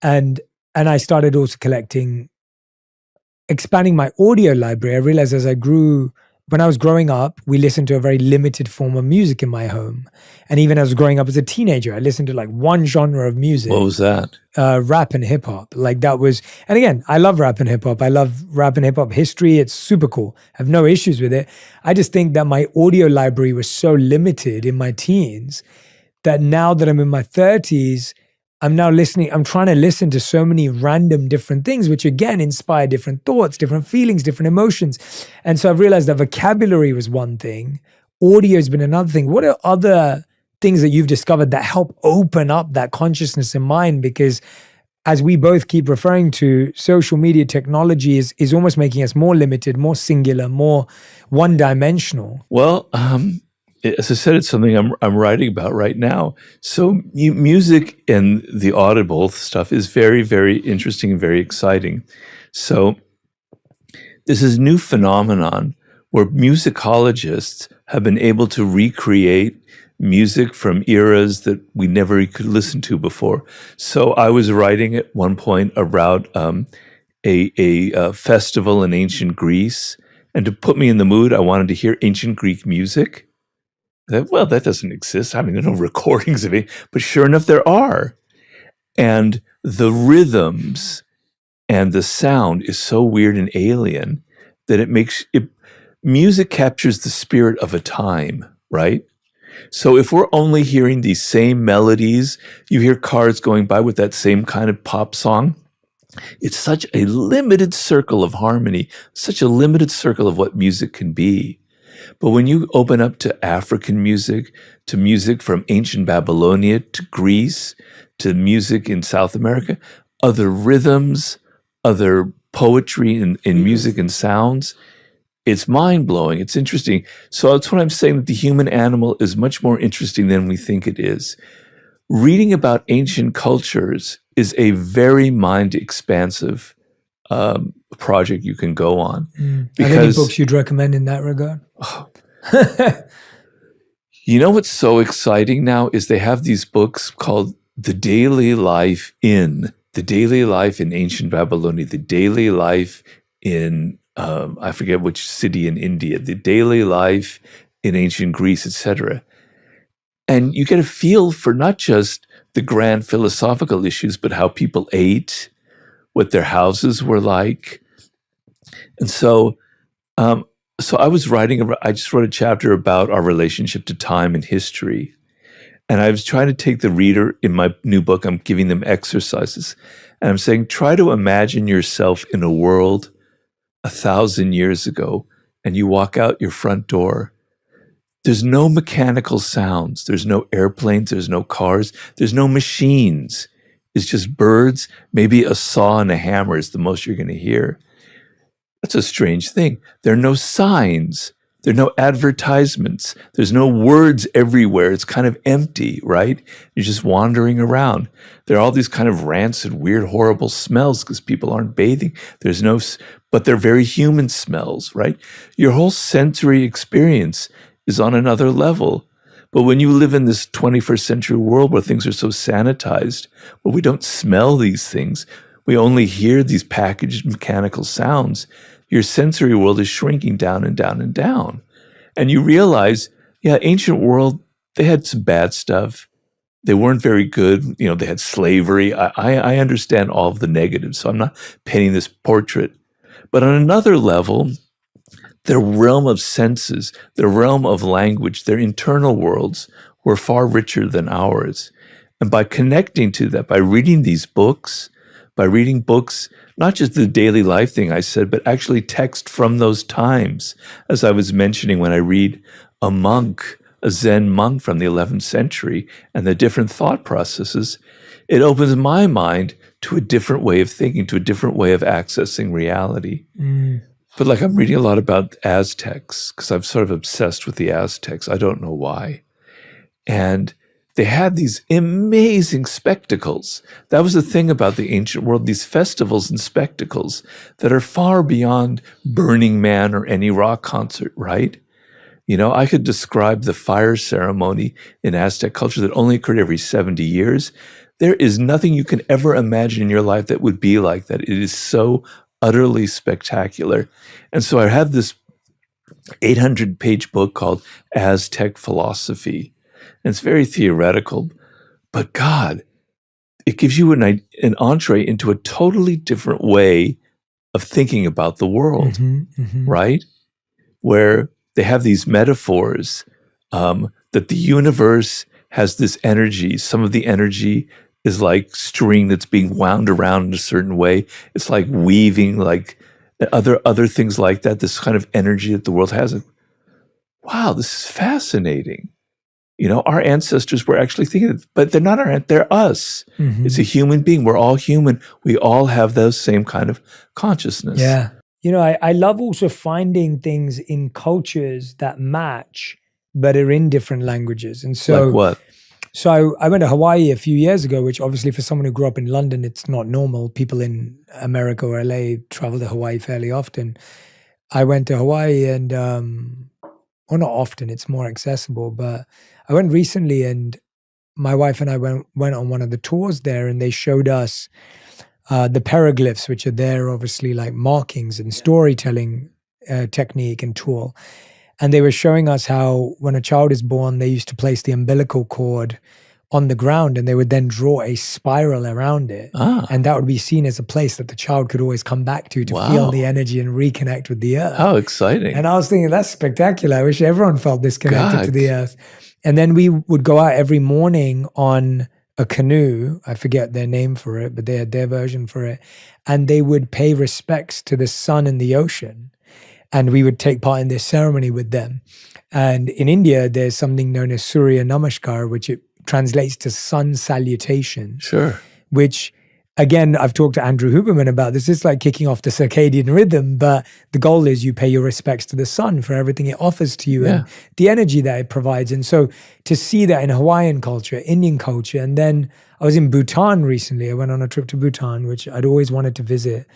And I started also expanding my audio library. I realized when I was growing up, we listened to a very limited form of music in my home. And even as I was growing up as a teenager, I listened to like one genre of music. What was that? Rap and hip hop. Like that was, and again, I love rap and hip hop. I love rap and hip hop history. It's super cool. I have no issues with it. I just think that my audio library was so limited in my teens that now that I'm in my 30s, I'm trying to listen to so many random different things, which again inspire different thoughts, different feelings, different emotions. And so I've realized that vocabulary was one thing. Audio has been another thing. What are other things that you've discovered that help open up that consciousness in mind? Because as we both keep referring to, social media technology is almost making us more limited, more singular, more one-dimensional. Well, as I said, it's something I'm writing about right now. So music and the audible stuff is very, very interesting and very exciting. So this is a new phenomenon where musicologists have been able to recreate music from eras that we never could listen to before. So I was writing at one point about a festival in ancient Greece, and to put me in the mood, I wanted to hear ancient Greek music. Well, that doesn't exist. I mean, there are no recordings of it, but sure enough, there are. And the rhythms and the sound is so weird and alien that music captures the spirit of a time, right? So if we're only hearing these same melodies, you hear cars going by with that same kind of pop song, it's such a limited circle of harmony, such a limited circle of what music can be. But when you open up to African music, to music from ancient Babylonia, to Greece, to music in South America, other rhythms, other poetry in music and sounds, it's mind-blowing. It's interesting. So that's what I'm saying, that the human animal is much more interesting than we think it is. Reading about ancient cultures is a very mind-expansive project you can go on. Are there any books you'd recommend in that regard? You know what's so exciting now is they have these books called The Daily Life in Ancient Babylonia, The Daily Life in, I forget which city in India, The Daily Life in Ancient Greece, etc. And you get a feel for not just the grand philosophical issues, but how people ate, what their houses were like. And so I was I just wrote a chapter about our relationship to time and history. And I was trying to take the reader in my new book, I'm giving them exercises. And I'm saying, try to imagine yourself in a world 1,000 years ago, and you walk out your front door. There's no mechanical sounds. There's no airplanes. There's no cars. There's no machines. is just birds. Maybe a saw and a hammer is the most you're going to hear. That's a strange thing. There are no signs. There are no advertisements. There's no words everywhere. It's kind of empty, right? You're just wandering around. There are all these kind of rancid, weird, horrible smells because people aren't bathing. But they're very human smells, right? Your whole sensory experience is on another level. But when you live in this 21st century world where things are so sanitized, where we don't smell these things, we only hear these packaged mechanical sounds, your sensory world is shrinking down and down and down. And you realize, yeah, ancient world, they had some bad stuff. They weren't very good. You know, they had slavery. I understand all of the negatives, so I'm not painting this portrait. But on another level, their realm of senses, their realm of language, their internal worlds were far richer than ours. And by connecting to that, by reading these books, not just the daily life thing I said, but actually text from those times. As I was mentioning, when I read a Zen monk from the 11th century and the different thought processes, it opens my mind to a different way of thinking, to a different way of accessing reality. But like I'm reading a lot about Aztecs because I'm sort of obsessed with the Aztecs. I don't know why. And they had these amazing spectacles. That was the thing about the ancient world, these festivals and spectacles that are far beyond Burning Man or any rock concert, right? You know, I could describe the fire ceremony in Aztec culture that only occurred every 70 years. There is nothing you can ever imagine in your life that would be like that. It is so utterly spectacular. And so I have this 800-page book called Aztec Philosophy. And it's very theoretical, but God, it gives you an entree into a totally different way of thinking about the world, right? Where they have these metaphors that the universe has this energy. Some of the energy is like string that's being wound around in a certain way. It's like weaving, like other things like that, this kind of energy that the world has. Wow, this is fascinating. You know, our ancestors were actually thinking, but they're not they're us. It's a human being. We're all human. We all have those same kind of consciousness. Yeah. You know, I love also finding things in cultures that match, but are in different languages. And so, like what? So I went to Hawaii a few years ago, which obviously for someone who grew up in London, it's not normal. People in America or LA travel to Hawaii fairly often. I went to Hawaii and, well, not often, it's more accessible, but I went recently and my wife and I went on one of the tours there and they showed us the petroglyphs, which are there obviously like markings and storytelling technique and tool. And they were showing us how when a child is born, they used to place the umbilical cord on the ground and they would then draw a spiral around it. And that would be seen as a place that the child could always come back to feel the energy and reconnect with the earth. How exciting. And I was thinking, that's spectacular. I wish everyone felt disconnected to the earth. And then we would go out every morning on a canoe. I forget their name for it, but they had their version for it. And they would pay respects to the sun and the ocean. And we would take part in this ceremony with them. And in India, there's something known as Surya Namaskar, which it translates to sun salutation. Sure. Which, again, I've talked to Andrew Huberman about this. It's like kicking off the circadian rhythm, but the goal is you pay your respects to the sun for everything it offers to you and the energy that it provides. And so to see that in Hawaiian culture, Indian culture, and then I was in Bhutan recently. I went on a trip to Bhutan, which I'd always wanted to visit.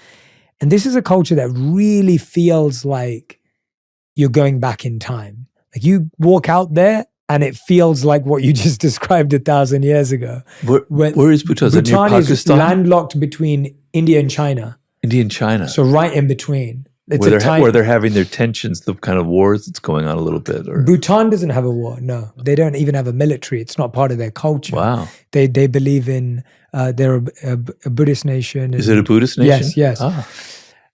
And this is a culture that really feels like you're going back in time. Like you walk out there and it feels like what you just described 1,000 years ago. Where is Bhutan? Bhutan is landlocked between India and China. India and China. So right in between. It's where they're having their tensions, the kind of wars that's going on a little bit. Or Bhutan doesn't have a war, no. They don't even have a military. It's not part of their culture. Wow. They believe in, they're a Buddhist nation. Is it a Buddhist nation? Yes.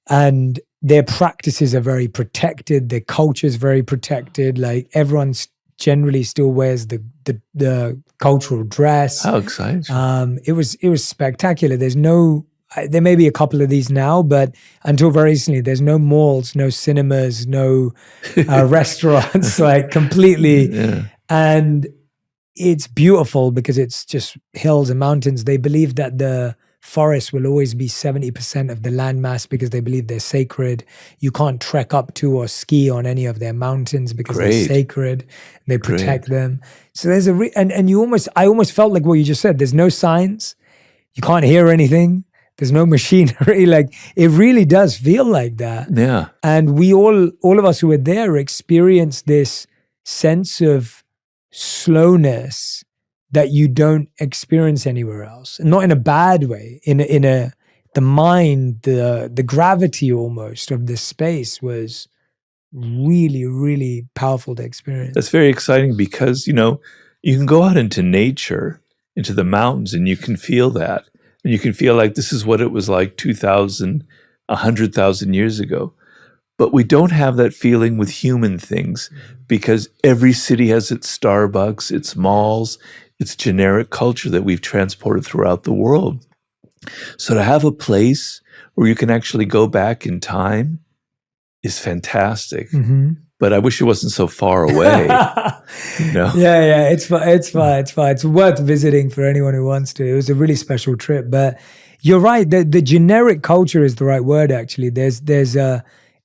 And their practices are very protected. Their culture is very protected. Like everyone generally still wears the cultural dress. How exciting. It was spectacular. There may be a couple of these now, but until very recently, there's no malls, no cinemas, no restaurants, like completely. Yeah. And it's beautiful because it's just hills and mountains. They believe that the forest will always be 70% of the landmass because they believe they're sacred. You can't trek up to or ski on any of their mountains because they're Great. sacred. They protect Great. them. So there's and I almost felt like what you just said. There's no signs. You can't hear anything. There's no machinery. Like, it really does feel like that. Yeah. And we all of us who were there experienced this sense of slowness that you don't experience anywhere else. Not in a bad way. The mind, the gravity almost of the space was really, really powerful to experience. That's very exciting because, you can go out into nature, into the mountains, and you can feel that. And you can feel like this is what it was like 2,000, 100,000 years ago. But we don't have that feeling with human things because every city has its Starbucks, its malls, its generic culture that we've transported throughout the world. So to have a place where you can actually go back in time is fantastic. Mm-hmm. But I wish it wasn't so far away. Yeah, it's fine. It's worth visiting for anyone who wants to. It was a really special trip. But you're right. The generic culture is the right word. Actually, there's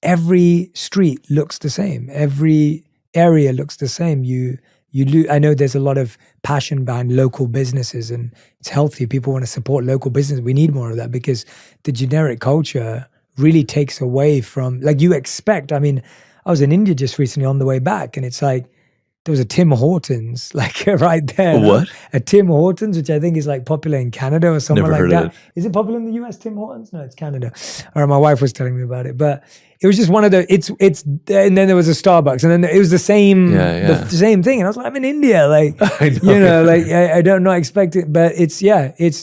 every street looks the same. Every area looks the same. I know there's a lot of passion behind local businesses, and it's healthy. People want to support local business. We need more of that because the generic culture really takes away from, like, you expect. I mean, I was in India just recently on the way back, and it's like there was a Tim Hortons, like right there. What? A Tim Hortons, which I think is like popular in Canada or somewhere Never like heard that. of it. Is it popular in the US, Tim Hortons? No, it's Canada. Or my wife was telling me about it, but it was just one of the. It's and then there was a Starbucks, and then it was the same, the same thing. And I was like, I'm in India, like I know. like I don't not expect it, but it's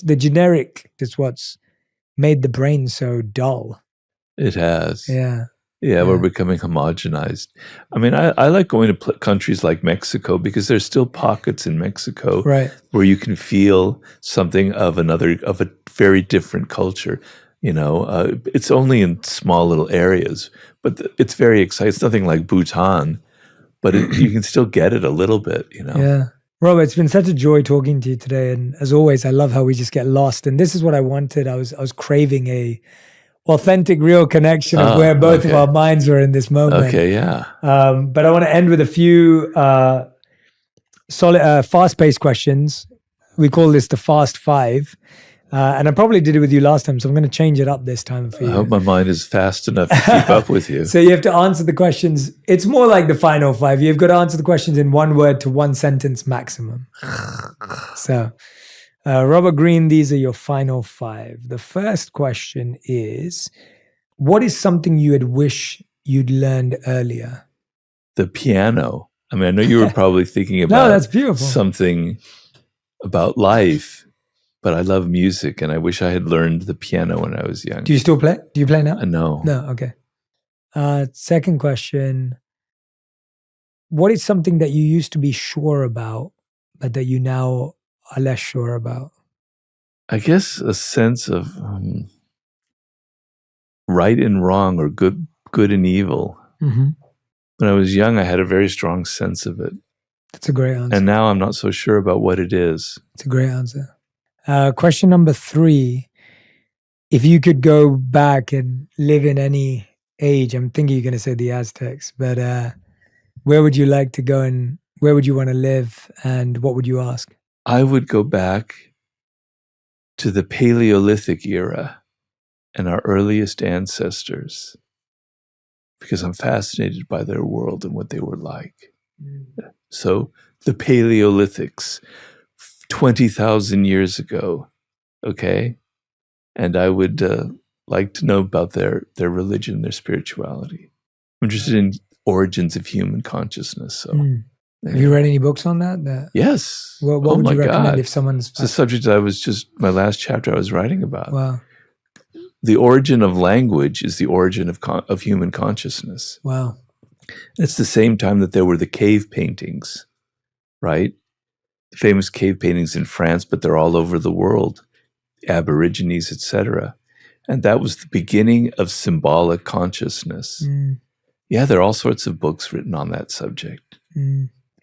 the generic. That's what's made the brain so dull. It has. Yeah, we're becoming homogenized. I mean, I like going to countries like Mexico because there's still pockets in Mexico where you can feel something of a very different culture. It's only in small little areas, but it's very exciting. It's nothing like Bhutan, but you can still get it a little bit, Yeah. Robert, it's been such a joy talking to you today. And as always, I love how we just get lost. And this is what I wanted. I was craving a authentic, real connection of where both of our minds were in this moment. Okay, yeah. But I want to end with a few solid, fast-paced questions. We call this the Fast Five. And I probably did it with you last time, so I'm going to change it up this time for you. I hope my mind is fast enough to keep up with you. So you have to answer the questions. It's more like the final five. You've got to answer the questions in one word to one sentence maximum. So, Robert Greene, these are your final five. The first question is, what is something you had wished you'd learned earlier? The piano. I mean, I know you were probably thinking about that's beautiful. Something about life, but I love music, and I wish I had learned the piano when I was young. Do you still play? Do you play now? No. No, okay. Second question, what is something that you used to be sure about, but that you now are less sure about? I guess a sense of right and wrong, or good and evil. Mm-hmm. When I was young, I had a very strong sense of it. That's a great answer. And now I'm not so sure about what it is. It's a great answer. Question number 3, if you could go back and live in any age, I'm thinking you're going to say the Aztecs, but where would you like to go, and where would you want to live, and what would you ask? I would go back to the Paleolithic era and our earliest ancestors, because I'm fascinated by their world and what they were like. So the Paleolithics, 20,000 years ago, okay? And I would like to know about their religion, their spirituality. I'm interested in origins of human consciousness. So, Have you read any books on that? Yes. What would you recommend if someone's... It's a subject that my last chapter I was writing about. Wow. The origin of language is the origin of human consciousness. Wow. It's the same time that there were the cave paintings, right? The famous cave paintings in France, but they're all over the world, Aborigines, etc. And that was the beginning of symbolic consciousness. Yeah, there are all sorts of books written on that subject.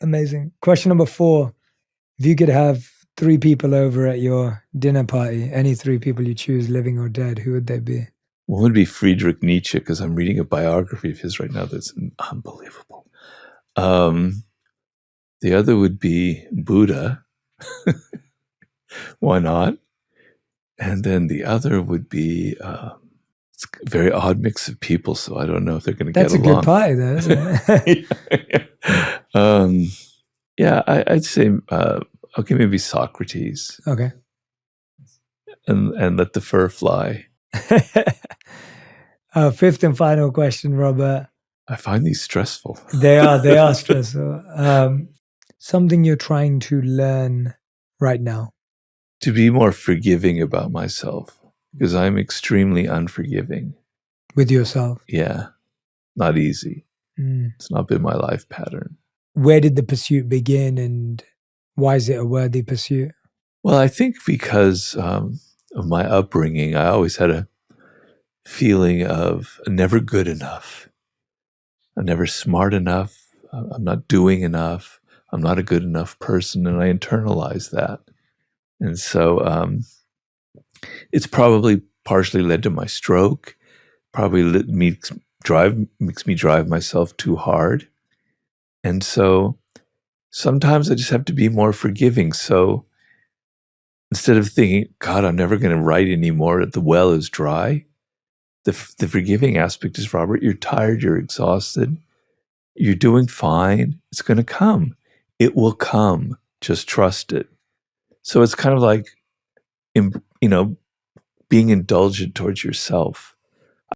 Amazing. Question number 4. If you could have 3 people over at your dinner party, any 3 people you choose, living or dead, who would they be? One would be Friedrich Nietzsche, because I'm reading a biography of his right now that's unbelievable. The other would be Buddha. Why not? And then the other would be it's a very odd mix of people, so I don't know if they're going to get along. That's a good party, though, isn't it? Yeah, I'd say okay, maybe Socrates, Okay. and let the fur fly. Fifth and final question, Robert. I find these stressful. They are stressful. Something you're trying to learn right now. To be more forgiving about myself, because I'm extremely unforgiving. With yourself? Yeah, not easy. It's not been my life pattern. Where did the pursuit begin, and why is it a worthy pursuit? Well, I think because of my upbringing, I always had a feeling of never good enough. I'm never smart enough. I'm not doing enough. I'm not a good enough person, and I internalized that. And so it's probably partially led to my stroke, probably makes me drive myself too hard. And so sometimes I just have to be more forgiving. So instead of thinking, God, I'm never going to write anymore, the well is dry, the forgiving aspect is, Robert, you're tired, you're exhausted, you're doing fine, it's going to come. It will come. Just trust it. So it's kind of like, being indulgent towards yourself.